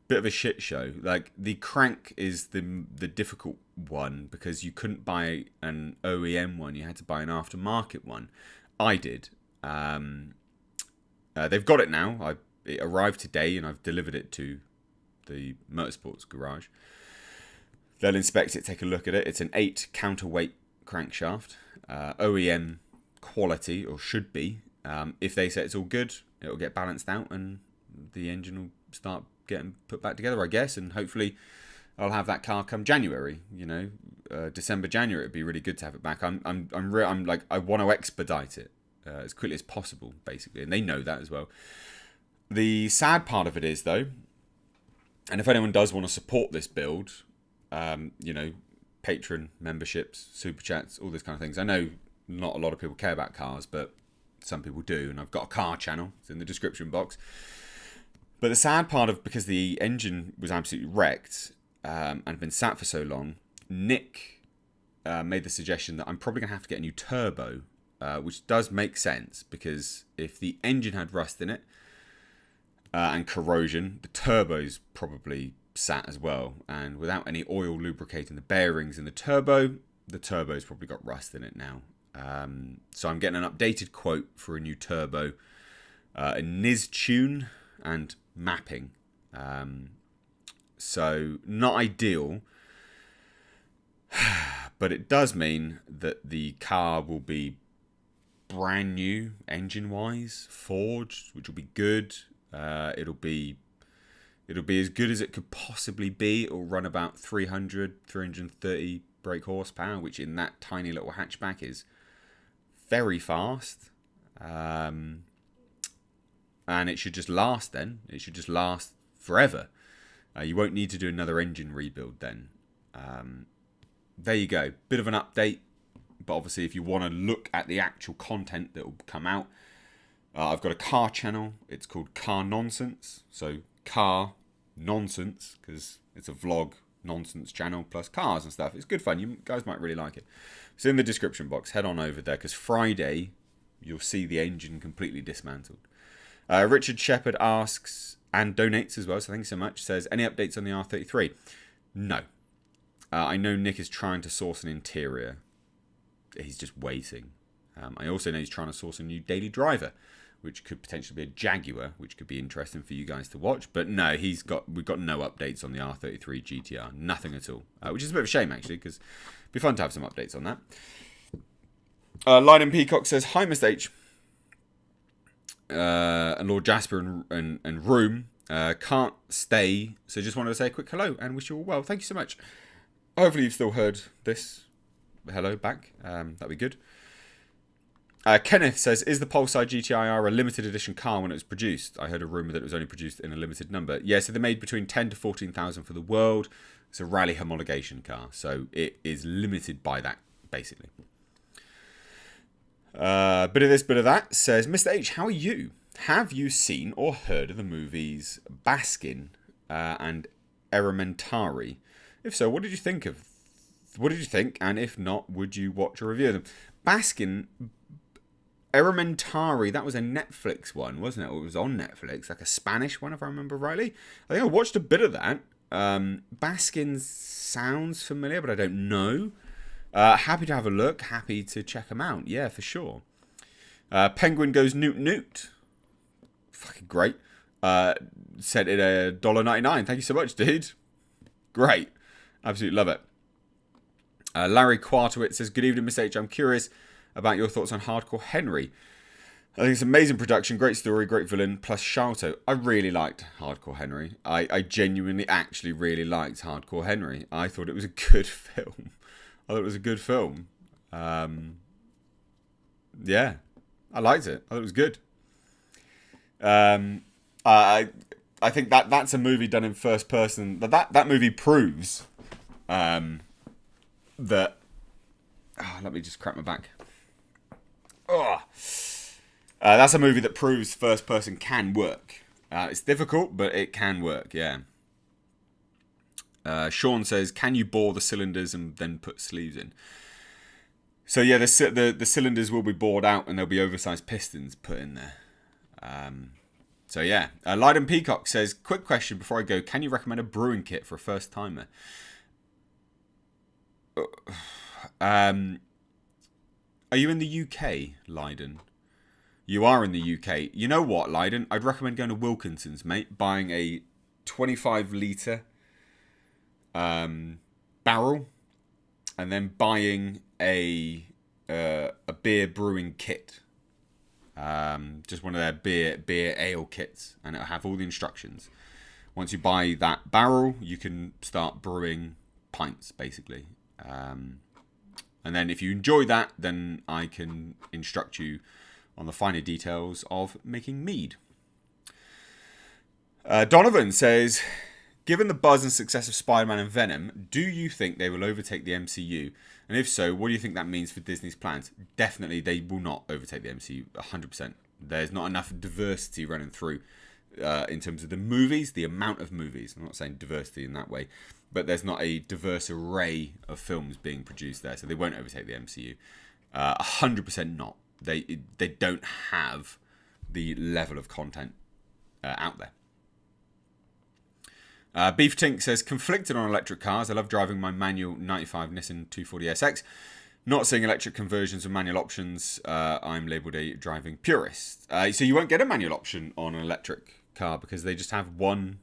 bit of a shit show. Like, the crank is the difficult one, because you couldn't buy an OEM one. You had to buy an aftermarket one. I did. They've got it now. It arrived today, and I've delivered it to the Motorsports garage. They'll inspect it, take a look at it. It's an 8 counterweight crankshaft, OEM quality, or should be. If they say it's all good, it'll get balanced out, and the engine will start getting put back together, I guess. And hopefully, I'll have that car come January. December, January. It'd be really good to have it back. I'm like, I want to expedite it as quickly as possible, basically, and they know that as well. The sad part of it is, though, and if anyone does want to support this build, patron memberships, super chats, all those kind of things. I know not a lot of people care about cars, but some people do, and I've got a car channel. It's in the description box. But the sad part of, because the engine was absolutely wrecked and been sat for so long, Nick made the suggestion that I'm probably going to have to get a new turbo, which does make sense, because if the engine had rust in it and corrosion, the turbo's probably sat as well. And without any oil lubricating the bearings in the turbo's probably got rust in it now. So I'm getting an updated quote for a new turbo, a NIS tune, and mapping. So not ideal, but it does mean that the car will be brand new engine wise, forged, which will be good. It'll be as good as it could possibly be. It'll run about 330 brake horsepower, which in that tiny little hatchback is very fast. And it should just last then. It should just last forever. You won't need to do another engine rebuild then. There you go. Bit of an update. But obviously, if you want to look at the actual content that will come out, I've got a car channel. It's called Car Nonsense. So car nonsense, because it's a vlog nonsense channel plus cars and stuff. It's good fun. You guys might really like it. It's in the description box. Head on over there, because Friday you'll see the engine completely dismantled. Richard Shepherd asks and donates as well, so thank you so much. Says, any updates on the R33? No. I know Nick is trying to source an interior. He's just waiting. I also know he's trying to source a new daily driver, which could potentially be a Jaguar, which could be interesting for you guys to watch. But no, we've got no updates on the R33 GTR. Nothing at all. Which is a bit of a shame, actually, because it'd be fun to have some updates on that. Lion Peacock says, hi, Mr. H. And Lord Jasper and Room can't stay, so just wanted to say a quick hello and wish you all well. Thank you so much. Hopefully you've still heard this hello back. That'd be good. Kenneth says, is the Pulsar GTIR a limited edition car when it was produced? I heard a rumour that it was only produced in a limited number. Yeah, so they made between 10 to 14,000 for the world. It's a rally homologation car, so it is limited by that, basically. Bit of this, bit of that. Says, Mr. H, how are you? Have you seen or heard of the movies Baskin and Elementary? If so, what did you think? And if not, would you watch a review of them? Baskin, Elementary, that was a Netflix one, wasn't it? Or it was on Netflix, like a Spanish one, if I remember rightly. I think I watched a bit of that. Baskin sounds familiar, but I don't know. Happy to have a look. Happy to check them out. Yeah, for sure. Penguin goes Newt Newt. Fucking great. Sent it $1.99. Thank you so much, dude. Great. Absolutely love it. Larry Quartowitz says, good evening, Miss H. I'm curious about your thoughts on Hardcore Henry. I think it's amazing production, great story, great villain, plus Sharto. I really liked Hardcore Henry. I genuinely actually really liked Hardcore Henry. I thought it was a good film. I thought it was a good film. Yeah, I liked it. I thought it was good. I think that's a movie done in first person. That movie proves that. Oh, let me just crack my back. Oh. That's a movie that proves first person can work. It's difficult, but it can work. Yeah. Sean says, "Can you bore the cylinders and then put sleeves in?" So yeah, the cylinders will be bored out, and there'll be oversized pistons put in there. So yeah, Leiden Peacock says, "Quick question before I go: can you recommend a brewing kit for a first timer?" Are you in the UK, Leiden? You are in the UK. You know what, Leiden? I'd recommend going to Wilkinson's, mate. Buying a 25-litre barrel, and then buying a beer brewing kit. Just one of their beer ale kits, and it'll have all the instructions. Once you buy that barrel, you can start brewing pints, basically. And then if you enjoy that, then I can instruct you on the finer details of making mead. Donovan says, "Given the buzz and success of Spider-Man and Venom, do you think they will overtake the MCU? And if so, what do you think that means for Disney's plans?" Definitely, they will not overtake the MCU, 100%. There's not enough diversity running through in terms of the movies, the amount of movies. I'm not saying diversity in that way, but there's not a diverse array of films being produced there, so they won't overtake the MCU. 100% not. They don't have the level of content out there. Beef Tink says, "Conflicted on electric cars. I love driving my manual 95 Nissan 240SX. Not seeing electric conversions and manual options. I'm labelled a driving purist." So you won't get a manual option on an electric car because they just have one.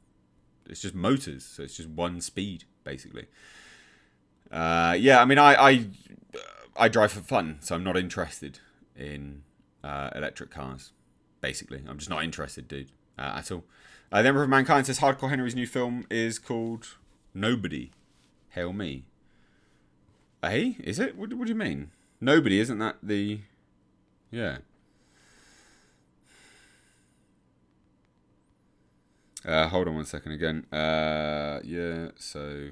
It's just motors, so it's just one speed, basically. Yeah, I mean, I drive for fun, so I'm not interested in electric cars, basically. I'm just not interested, dude, at all. The Emperor of Mankind says, "Hardcore Henry's new film is called Nobody. Hail me." Hey, is it? What do you mean? Nobody, isn't that the... Yeah. Hold on one second again. Yeah, so...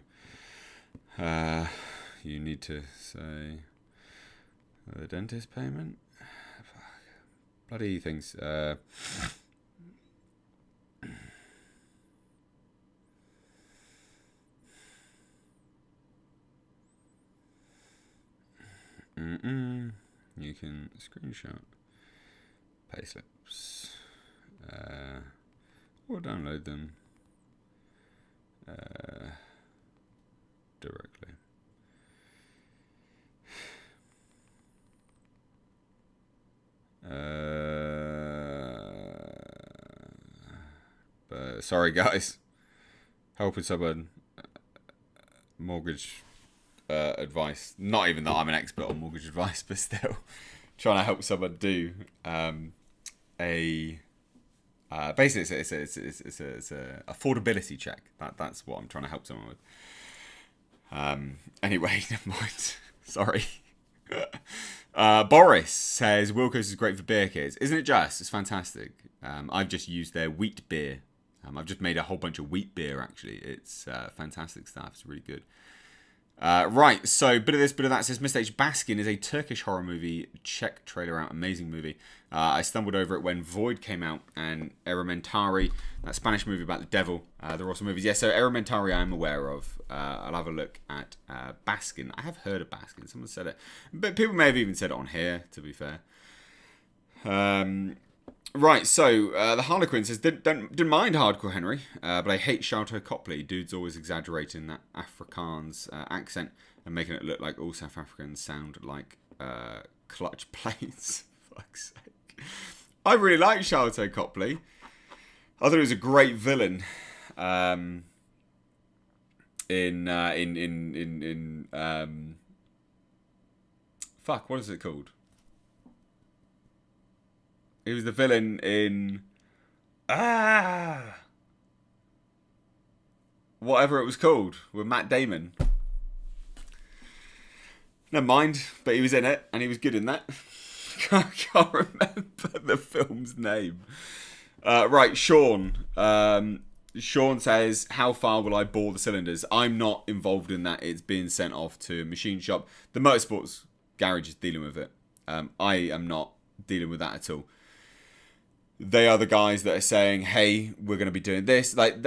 you need to say... the dentist payment? Fuck. Bloody things. You can screenshot payslips or download them directly. But sorry, guys. Helping someone mortgage advice. Not even that I'm an expert on mortgage advice, but still trying to help someone do basically it's a affordability check. That's what I'm trying to help someone with. Anyway, never mind. Sorry. Boris says, "Wilco's is great for beer kids. Isn't it just? It's fantastic. I've just used their wheat beer. I've just made a whole bunch of wheat beer, actually. It's fantastic stuff. It's really good." Right, so bit of this, bit of that. Says, "Mr. H. Baskin is a Turkish horror movie. Check trailer out. Amazing movie. I stumbled over it when Void came out, and Elementary, that Spanish movie about the devil. They're awesome movies. Yeah, so Elementary I am aware of. I'll have a look at Baskin. I have heard of Baskin. Someone said it. But people may have even said it on here, to be fair. Right, so the Harlequin says, didn't mind Hardcore Henry, but I hate Shelto Copley. Dude's always exaggerating that Afrikaans accent and making it look like all South Africans sound like clutch plates." Fuck's sake. I really like Shelto Copley. I thought he was a great villain in fuck, what is it called? He was the villain in... whatever it was called, with Matt Damon. Never mind, but he was in it, and he was good in that. I can't remember the film's name. Right, Sean. Sean says, how far will I bore the cylinders? I'm not involved in that. It's being sent off to a machine shop. The motorsports garage is dealing with it. I am not dealing with that at all. They are the guys that are saying, hey, we're going to be doing this. Like,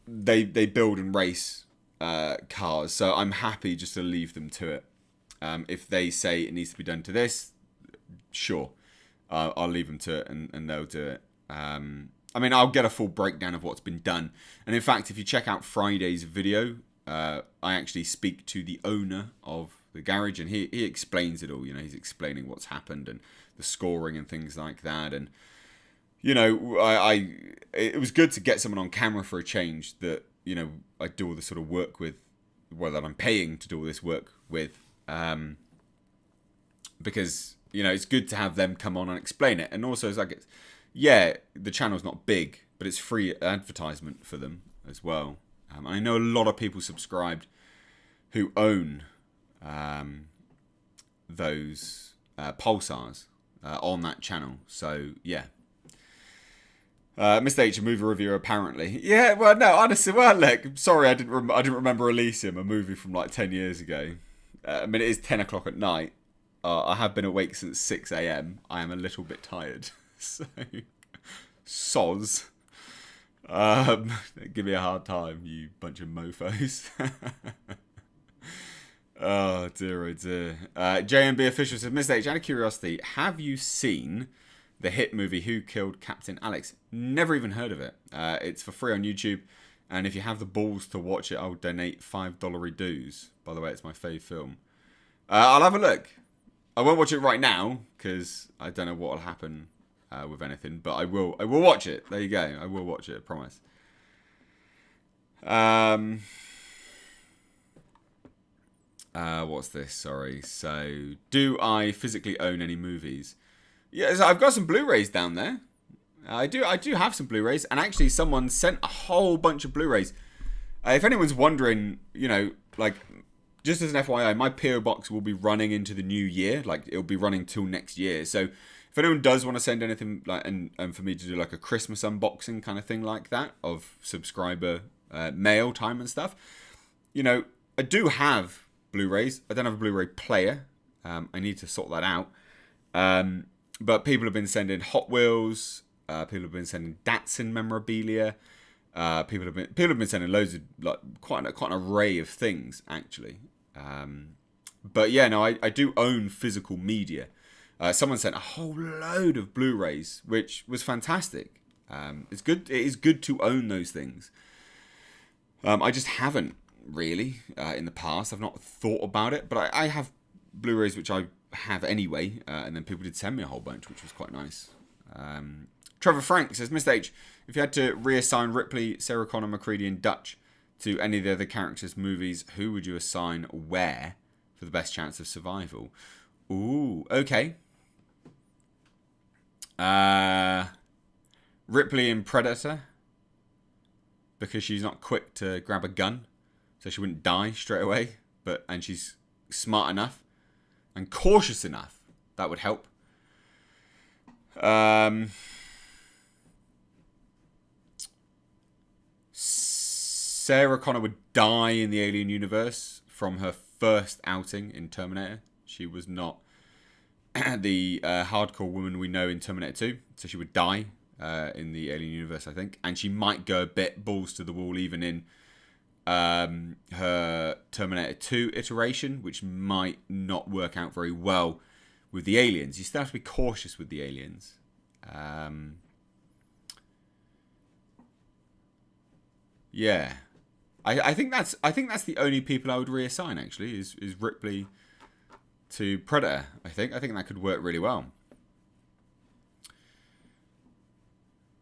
they build and race cars. So I'm happy just to leave them to it. If they say it needs to be done to this, sure. I'll leave them to it and they'll do it. I mean, I'll get a full breakdown of what's been done. And in fact, if you check out Friday's video, I actually speak to the owner of the garage and he explains it all. You know, he's explaining what's happened and the scoring and things like that. And, you know, it was good to get someone on camera for a change that, you know, I do all this sort of work with, well, that I'm paying to do all this work with. Because, you know, it's good to have them come on and explain it. And also, it's like, yeah, the channel's not big, but it's free advertisement for them as well. I know a lot of people subscribed who own those Pulsars on that channel. So, yeah. Mr. H, a movie reviewer, apparently. Yeah, well, no, honestly, well, look, sorry, I didn't remember Elysium, a movie from like 10 years ago. I mean, it is 10 o'clock at night. I have been awake since 6 a.m. I am a little bit tired. So, soz. Give me a hard time, you bunch of mofos. Oh, dear, oh, dear. JMB official says, Mr. H, out of curiosity, have you seen the hit movie Who Killed Captain Alex? Never even heard of it. It's for free on YouTube. And if you have the balls to watch it, I'll donate $5 dues. By the way, it's my fave film. I'll have a look. I won't watch it right now because I don't know what will happen with anything, but I will watch it. There you go. I will watch it, I promise. What's this? Sorry. So, do I physically own any movies? Yeah, so I've got some Blu-rays down there. I do have some Blu-rays, and actually someone sent a whole bunch of Blu-rays. If anyone's wondering, you know, like, just as an FYI, my PO box will be running into the new year. Like, it'll be running till next year. So, if anyone does want to send anything, like, and for me to do like a Christmas unboxing kind of thing like that of subscriber mail time and stuff, you know, I do have Blu-rays. I don't have a Blu-ray player. I need to sort that out. But people have been sending Hot Wheels. People have been sending Datsun memorabilia. People have been sending loads of, like, quite an array of things actually. But yeah, no, I do own physical media. Someone sent a whole load of Blu-rays, which was fantastic. It's good. It is good to own those things. I just haven't really in the past. I've not thought about it, but I have Blu-rays which I have anyway, and then people did send me a whole bunch, which was quite nice. Trevor Frank says, Mr. H, if you had to reassign Ripley, Sarah Connor, McCready, and Dutch to any of the other characters' movies, who would you assign where for the best chance of survival? Ooh, okay. Ripley in Predator, because she's not quick to grab a gun, so she wouldn't die straight away, and she's smart enough and cautious enough. That would help. Sarah Connor would die in the Alien universe from her first outing in Terminator. She was not the hardcore woman we know in Terminator 2, so she would die in the Alien universe, I think. And she might go a bit balls to the wall even in her Terminator 2 iteration, which might not work out very well with the aliens. You still have to be cautious with the aliens. Yeah, I think that's the only people I would reassign actually is Ripley to Predator. I think that could work really well.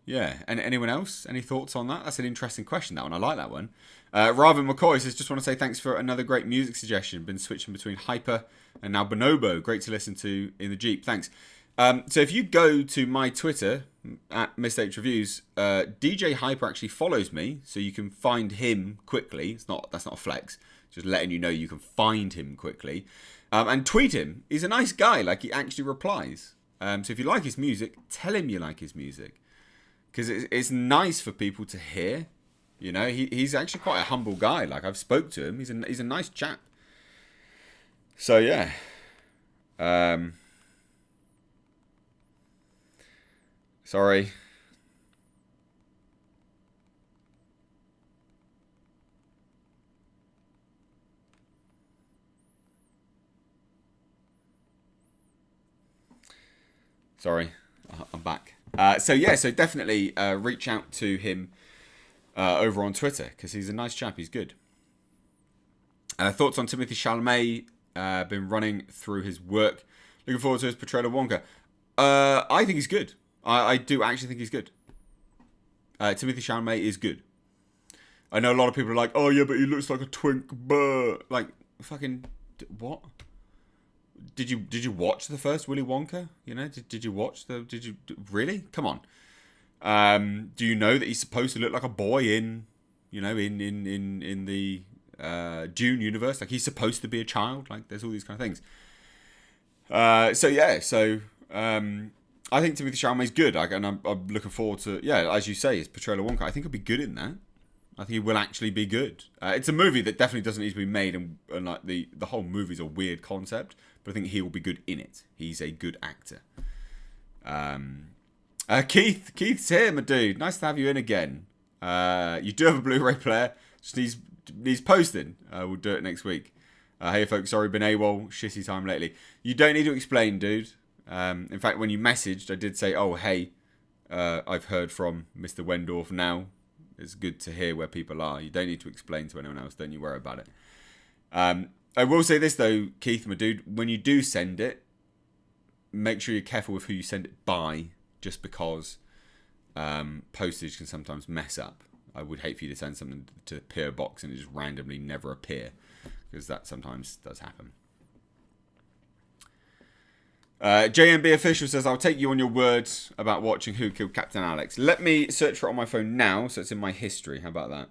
Yeah, and anyone else? Any thoughts on that? That's an interesting question, that one. I like that one. Raven McCoy says, just want to say thanks for another great music suggestion. Been switching between Hyper and now Bonobo. Great to listen to in the Jeep. Thanks. So if you go to my Twitter, at Mr. H Reviews, DJ Hyper actually follows me, so you can find him quickly. That's not a flex. Just letting you know you can find him quickly. And tweet him. He's a nice guy. Like, he actually replies. So if you like his music, tell him you like his music. because it's nice for people to hear. You know, he's actually quite a humble guy. Like, I've spoke to him. He's a nice chap. So yeah. Sorry. Sorry, I'm back. So yeah, so definitely reach out to him over on Twitter, because he's a nice chap. He's good. Thoughts on Timothy Chalamet? Been running through his work. Looking forward to his portrayal of Wonka. I think he's good. I do actually think he's good. Timothy Chalamet is good. I know a lot of people are like, oh yeah, but he looks like a twink. Like, fucking what? Did you watch the first Willy Wonka? You know, did you watch the? Did you really? Come on. Do you know that he's supposed to look like a boy in, you know, in the Dune universe? Like, he's supposed to be a child. Like, there's all these kind of things. So yeah, I think Timothy Chalamet's good. And I'm looking forward to, yeah, as you say, his portrayal of Wonka. I think he'll be good in that. I think he will actually be good. It's a movie that definitely doesn't need to be made, and like the whole movie's a weird concept, but I think he will be good in it. He's a good actor. Keith's here, my dude. Nice to have you in again. You do have a Blu-ray player. Just needs posting. We'll do it next week. Hey folks, sorry, been AWOL. Shitty time lately. You don't need to explain, dude. In fact, when you messaged, I did say, oh, hey, I've heard from Mr. Wendorf now. It's good to hear where people are. You don't need to explain to anyone else. Don't you worry about it. I will say this, though, Keith, my dude. When you do send it, make sure you're careful with who you send it by, just because postage can sometimes mess up. I would hate for you to send something to the PO box and it just randomly never appear, because that sometimes does happen. JMB Official says, I'll take you on your words about watching Who Killed Captain Alex. Let me search for it on my phone now, so it's in my history. How about that?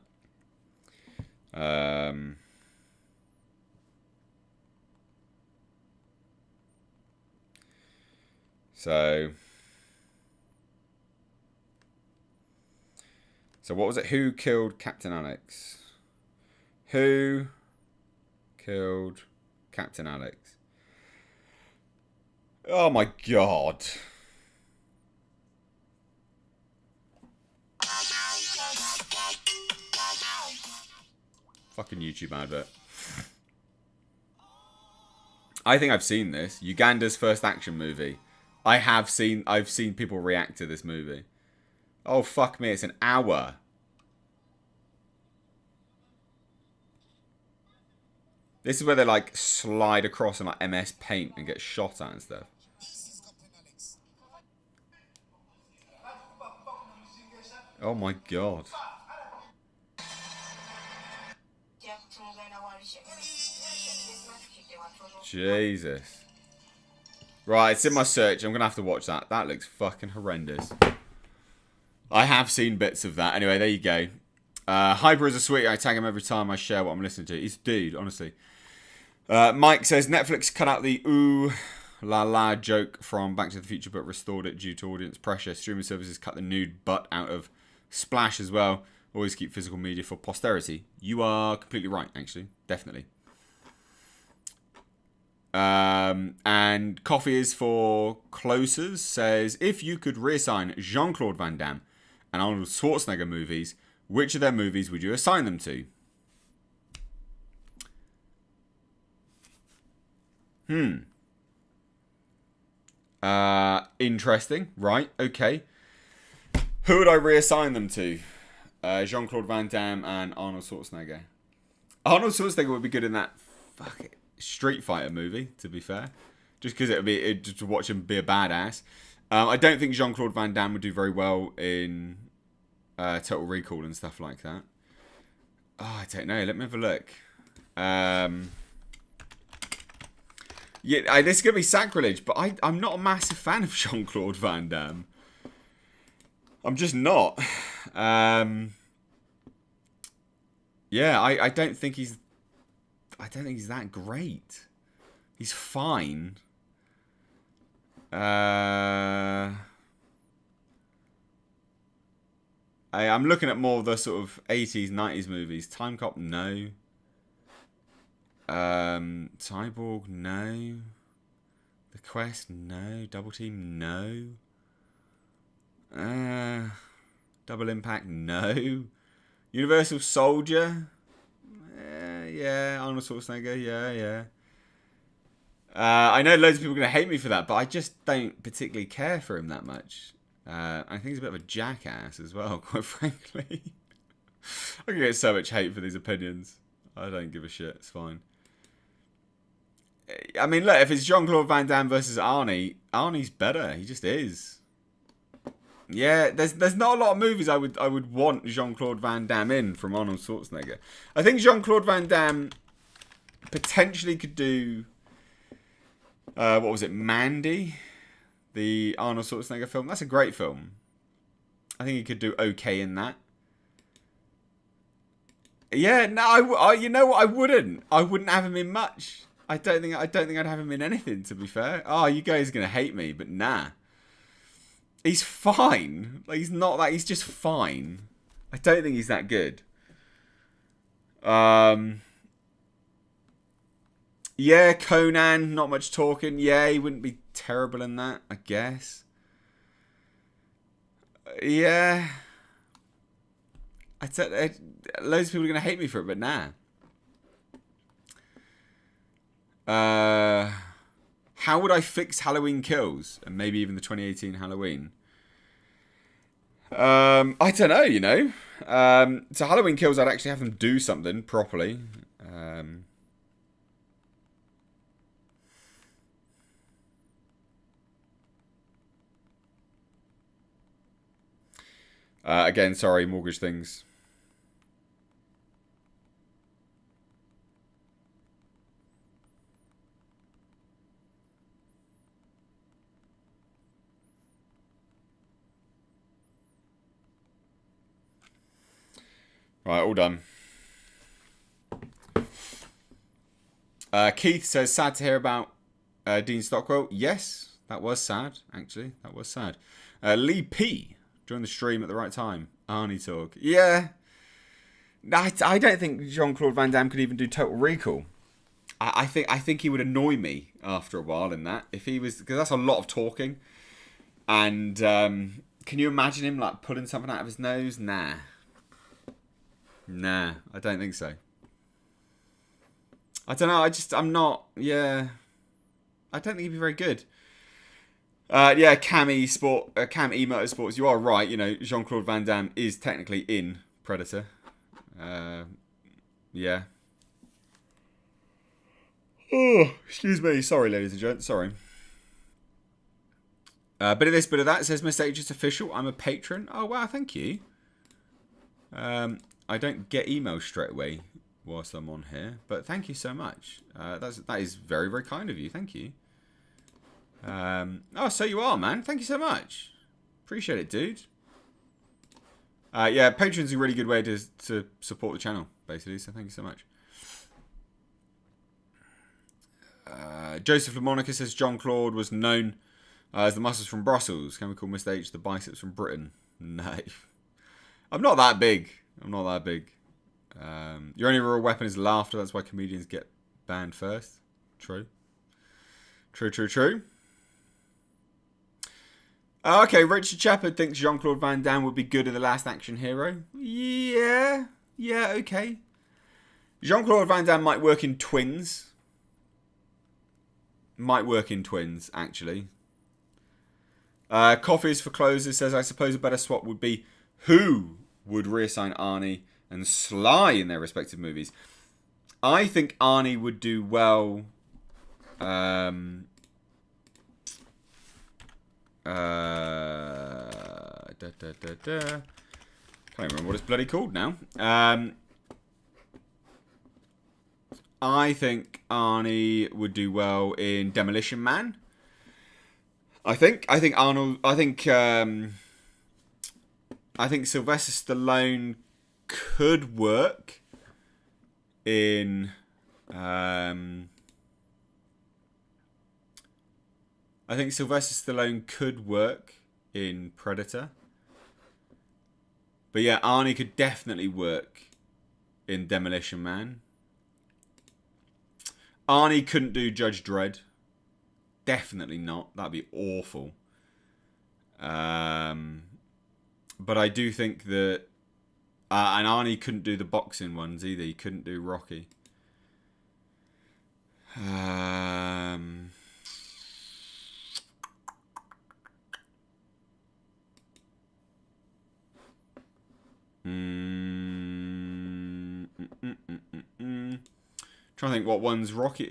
So what was it? Who killed Captain Alex? Who killed Captain Alex? Oh my god. Fucking YouTube advert. I think I've seen this. Uganda's first action movie. I've seen people react to this movie. Oh fuck me, it's an hour. This is where they like slide across in like MS Paint and get shot at and stuff. Oh my god. Jesus. Right, it's in my search. I'm going to have to watch that. That looks fucking horrendous. I have seen bits of that. Anyway, there you go. Hyper is a sweetie. I tag him every time I share what I'm listening to. He's a dude, honestly. Mike says, Netflix cut out the ooh la la joke from Back to the Future, but restored it due to audience pressure. Streaming services cut the nude butt out of Splash as well. Always keep physical media for posterity. You are completely right, actually. Definitely. And Coffee is for Closers says, if you could reassign Jean-Claude Van Damme and Arnold Schwarzenegger movies, which of their movies would you assign them to? Interesting. Right, okay. Who would I reassign them to? Jean-Claude Van Damme and Arnold Schwarzenegger. Arnold Schwarzenegger would be good in that Street Fighter movie, to be fair. Just because just to watch him be a badass. I don't think Jean-Claude Van Damme would do very well in Total Recall and stuff like that. Oh, I don't know. Let me have a look. Yeah, this is going to be sacrilege, but I'm not a massive fan of Jean-Claude Van Damme. I'm just not. Yeah, I don't think he's that great. He's fine. I'm looking at more of the sort of 80s, 90s movies. Time Cop, no. Cyborg, no. The Quest, no. Double Team, no. Double Impact, no. Universal Soldier, yeah. Arnold Schwarzenegger, yeah. I know loads of people are going to hate me for that, but I just don't particularly care for him that much. I think he's a bit of a jackass as well, quite frankly. I can get so much hate for these opinions. I don't give a shit. It's fine. I mean, look, if it's Jean-Claude Van Damme versus Arnie, Arnie's better. He just is. Yeah, there's not a lot of movies I would want Jean-Claude Van Damme in from Arnold Schwarzenegger. I think Jean-Claude Van Damme potentially could do what was it, Mandy? The Arnold Schwarzenegger film. That's a great film. I think he could do okay in that. Yeah, no, I you know what? I wouldn't have him in much. I don't think I'd have him in anything, to be fair. Oh, you guys are gonna hate me, but nah. He's fine. Like, he's not that. He's just fine. I don't think he's that good. Yeah, Conan, not much talking. Yeah, he wouldn't be terrible in that, I guess. Yeah. Loads of people are going to hate me for it, but nah. How would I fix Halloween Kills? And maybe even the 2018 Halloween? I don't know, you know. So Halloween Kills, I'd actually have them do something properly. Again, sorry, mortgage things. Right, all done. Keith says, sad to hear about Dean Stockwell. Yes, that was sad, actually. That was sad. Lee P. joined the stream at the right time. Arnie talk. Yeah. I don't think Jean-Claude Van Damme could even do Total Recall. I think he would annoy me after a while in that. If he was... Because that's a lot of talking. And can you imagine him like pulling something out of his nose? Nah. Nah, I don't think so. I don't know. I'm not. Yeah, I don't think he'd be very good. Yeah, Cam E Motorsports. You are right. You know, Jean-Claude Van Damme is technically in Predator. Yeah. Oh, excuse me. Sorry, ladies and gents. Sorry. Bit of this, bit of that. It says Mr. H is official. I'm a patron. Oh wow, thank you. I don't get emails straight away whilst I'm on here, but thank you so much. That is very, very kind of you. Thank you. Oh, so you are, man. Thank you so much. Appreciate it, dude. Yeah, Patreon's a really good way to support the channel, basically. So thank you so much. Joseph LaMonica says Jean-Claude was known as the muscles from Brussels. Can we call Mr. H the biceps from Britain? No. I'm not that big. I'm not that big. Your only real weapon is laughter. That's why comedians get banned first. True. True. Okay, Richard Shepard thinks Jean-Claude Van Damme would be good in The Last Action Hero. Yeah, okay. Jean-Claude Van Damme might work in Twins. Actually. Coffees for Closers says, I suppose a better swap would be who would reassign Arnie and Sly in their respective movies. I think Arnie would do well. Can't remember what it's bloody called now. I think Arnie would do well in Demolition Man. I think Sylvester Stallone could work in Predator. But yeah, Arnie could definitely work in Demolition Man. Arnie couldn't do Judge Dredd. Definitely not. That'd be awful. But I do think that... and Arnie couldn't do the boxing ones either. He couldn't do Rocky. Trying to think what ones Rocky,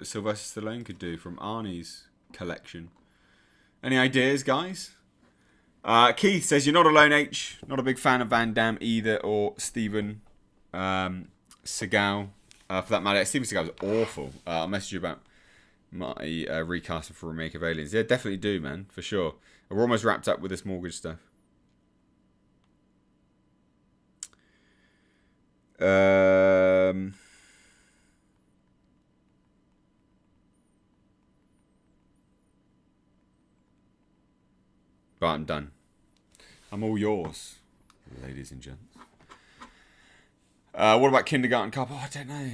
Sylvester Stallone could do from Arnie's collection. Any ideas, guys? Keith says, you're not alone, H. Not a big fan of Van Damme either, or Steven Seagal. For that matter, Steven Seagal was awful. I'll message you about my recasting for a remake of Aliens. Yeah, definitely do, man, for sure. We're almost wrapped up with this mortgage stuff. But I'm done. I'm all yours, ladies and gents. What about Kindergarten Cop? Oh, I don't know.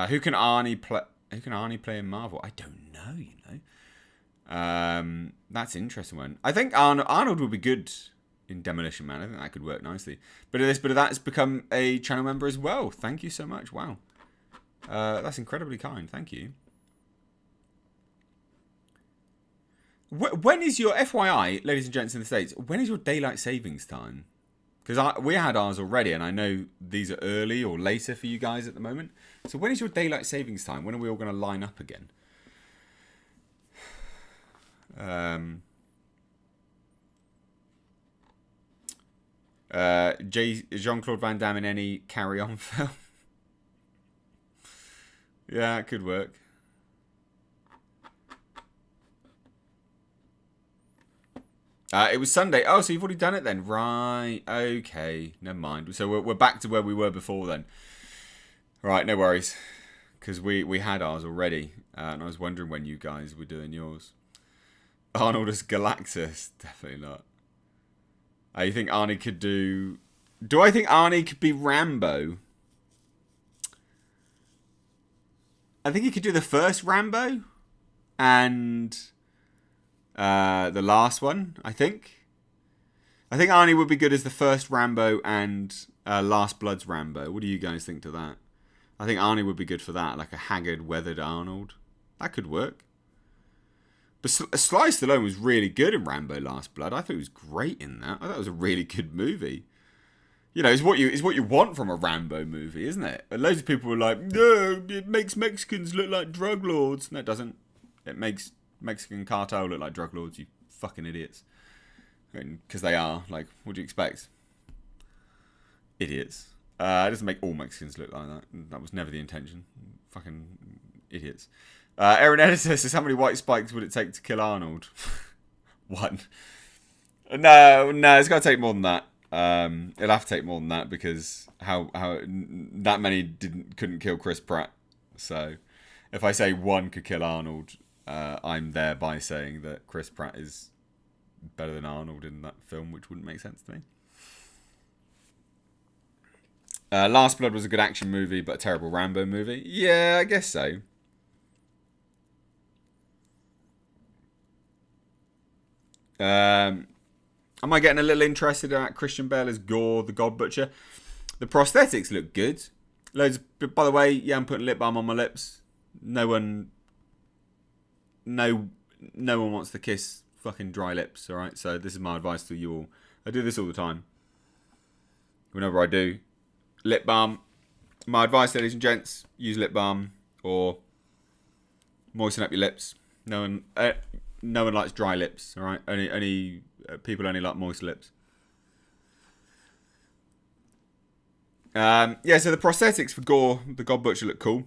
Who can Arnie play? Who can Arnie play in Marvel? I don't know. You know. That's an interesting one. I think Arnold would be good in Demolition Man. I think that could work nicely. But of that's become a channel member as well. Thank you so much. Wow. That's incredibly kind. Thank you. When is your, FYI, ladies and gents in the States, when is your daylight savings time? Because we had ours already, and I know these are early or later for you guys at the moment. So when is your daylight savings time? When are we all going to line up again? Jean-Claude Van Damme in any carry-on film? Yeah, it could work. It was Sunday. Oh, so you've already done it then. Right. Okay. Never mind. So we're back to where we were before then. Right. No worries. Because we had ours already. And I was wondering when you guys were doing yours. Arnold as Galactus. Definitely not. You think Arnie could do... Do I think Arnie could be Rambo? I think he could do the first Rambo. And... the last one, I think. I think Arnie would be good as the first Rambo and Last Blood's Rambo. What do you guys think to that? I think Arnie would be good for that, like a haggard, weathered Arnold. That could work. But Sly Stallone was really good in Rambo Last Blood. I thought he was great in that. I thought it was a really good movie. You know, it's what you want from a Rambo movie, isn't it? And loads of people were like, no, it makes Mexicans look like drug lords. No, it doesn't. It makes Mexican cartel look like drug lords, you fucking idiots. Because they are. Like, what do you expect? Idiots. It doesn't make all Mexicans look like that. That was never the intention. Fucking idiots. Aaron Editor says, how many white spikes would it take to kill Arnold? One. No, it's got to take more than that. It'll have to take more than that because how that many couldn't kill Chris Pratt. So, if I say one could kill Arnold... I'm thereby saying that Chris Pratt is better than Arnold in that film, which wouldn't make sense to me. Last Blood was a good action movie, but a terrible Rambo movie. Yeah, I guess so. Am I getting a little interested in Christian Bale as Gore, the God Butcher? The prosthetics look good. Loads. By the way, yeah, I'm putting lip balm on my lips. No one wants to kiss fucking dry lips, alright? So this is my advice to you all. I do this all the time. Whenever I do. Lip balm. My advice, ladies and gents, use lip balm or moisten up your lips. No one likes dry lips, alright? Only people only like moist lips. Yeah, so the prosthetics for Gore, the God Butcher, look cool.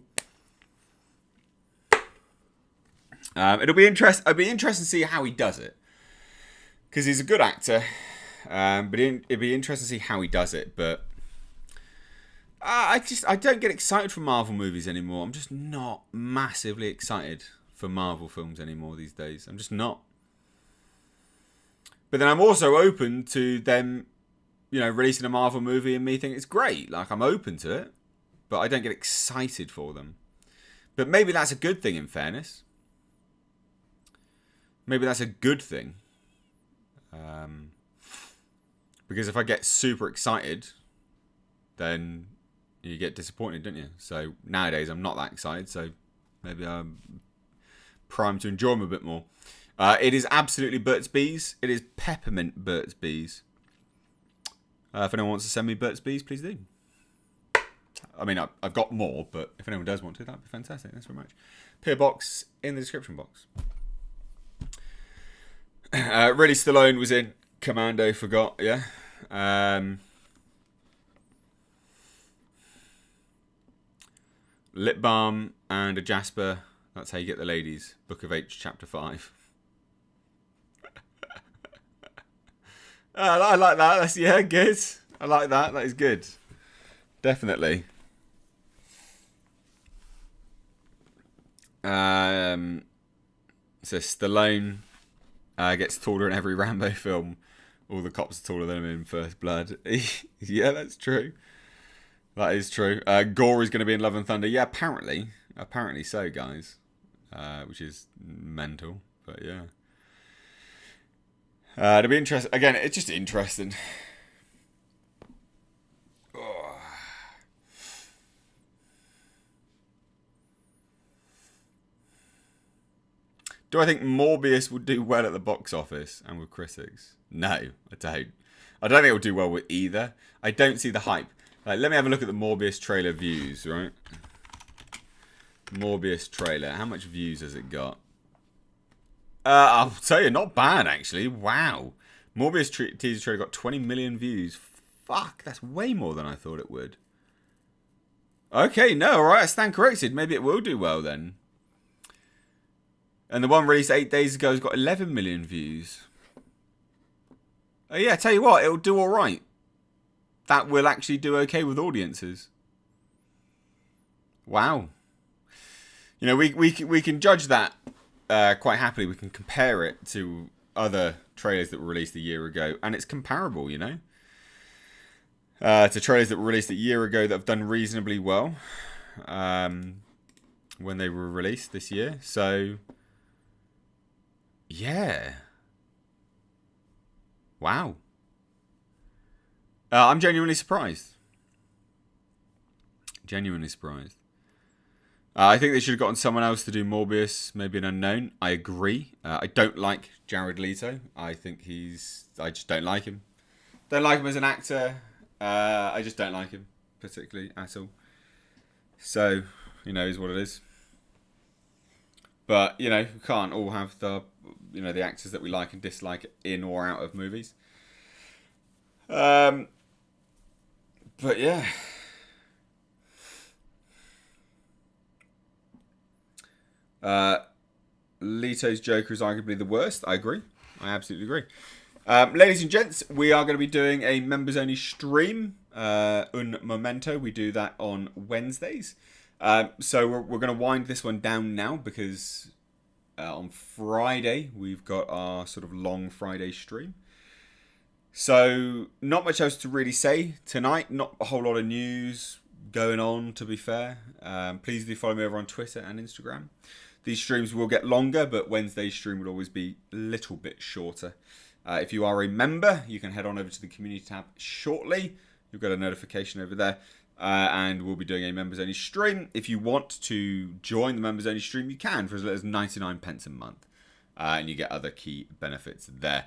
It'd be interesting to see how he does it, because he's a good actor. But it'd be interesting to see how he does it. But I don't get excited for Marvel movies anymore. I'm just not massively excited for Marvel films anymore these days. I'm just not. But then I'm also open to them releasing a Marvel movie and me think it's great. Like, I'm open to it, but I don't get excited for them. But maybe that's a good thing, in fairness. Maybe that's a good thing. Because if I get super excited, then you get disappointed, don't you? So nowadays I'm not that excited, so maybe I'm primed to enjoy them a bit more. It is absolutely Burt's Bees. It is peppermint Burt's Bees. If anyone wants to send me Burt's Bees, please do. I mean, I've got more, but if anyone does want to, that'd be fantastic. Thanks very much. PO box in the description box. Really, Stallone was in Commando, forgot, yeah. Lip balm and a Jasper. That's how you get the ladies. Book of H, chapter 5. I like that. That's, yeah, good. I like that. That is good. Definitely. So Stallone gets taller in every Rambo film. All the cops are taller than him in First Blood. Yeah, that's true. That is true. Gore is going to be in Love and Thunder. Yeah, apparently. Apparently so, guys. Which is mental. But yeah. It'll be interesting. Again, it's just interesting. Oh. Do I think Morbius would do well at the box office and with critics? No, I don't. I don't think it will do well with either. I don't see the hype. Like, let me have a look at the Morbius trailer views, right? Morbius trailer. How much views has it got? I'll tell you, not bad, actually. Wow. Morbius teaser trailer got 20 million views. Fuck, that's way more than I thought it would. Okay, no, alright, I stand corrected. Maybe it will do well, then. And the one released 8 days ago has got 11 million views. Oh, yeah, tell you what, it'll do alright. That will actually do okay with audiences. Wow. You know, we can judge that quite happily. We can compare it to other trailers that were released a year ago, and it's comparable, you know, to trailers that were released a year ago that have done reasonably well when they were released this year. So, yeah. Wow. I'm genuinely surprised. Genuinely surprised. I think they should have gotten someone else to do Morbius, maybe an unknown. I agree. I don't like Jared Leto. I think I just don't like him. Don't like him as an actor. I just don't like him, particularly, at all. So, you know, is what it is. But, you know, we can't all have the actors that we like and dislike in or out of movies. But, yeah. Leto's Joker is arguably the worst. I agree. I absolutely agree. Ladies and gents, we are going to be doing a members-only stream. Un momento. We do that on Wednesdays. So we're going to wind this one down now because on Friday we've got our sort of long Friday stream. So not much else to really say tonight. Not a whole lot of news going on, to be fair. Please do follow me over on Twitter and Instagram. These streams will get longer, but Wednesday's stream will always be a little bit shorter. If you are a member, you can head on over to the community tab shortly. You'll get a notification over there. And we'll be doing a members-only stream. If you want to join the members-only stream, you can for as little as 99 pence a month. And you get other key benefits there.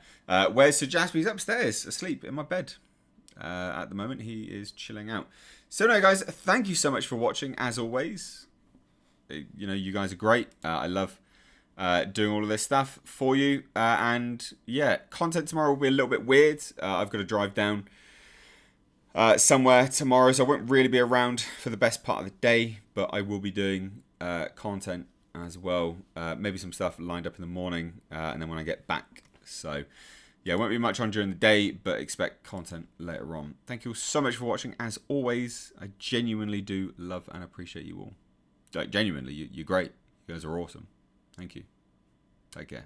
Where's Sir Jasper? He's upstairs, asleep in my bed. At the moment, he is chilling out. So, no, guys, thank you so much for watching, as always. You know, you guys are great. I love doing all of this stuff for you. And, yeah, content tomorrow will be a little bit weird. I've got to drive down somewhere tomorrow, so I won't really be around for the best part of the day. But I will be doing content as well. Maybe some stuff lined up in the morning and then when I get back. So, yeah, won't be much on during the day, but expect content later on. Thank you all so much for watching. As always, I genuinely do love and appreciate you all. Like, genuinely, you're great. You guys are awesome. Thank you. Take care.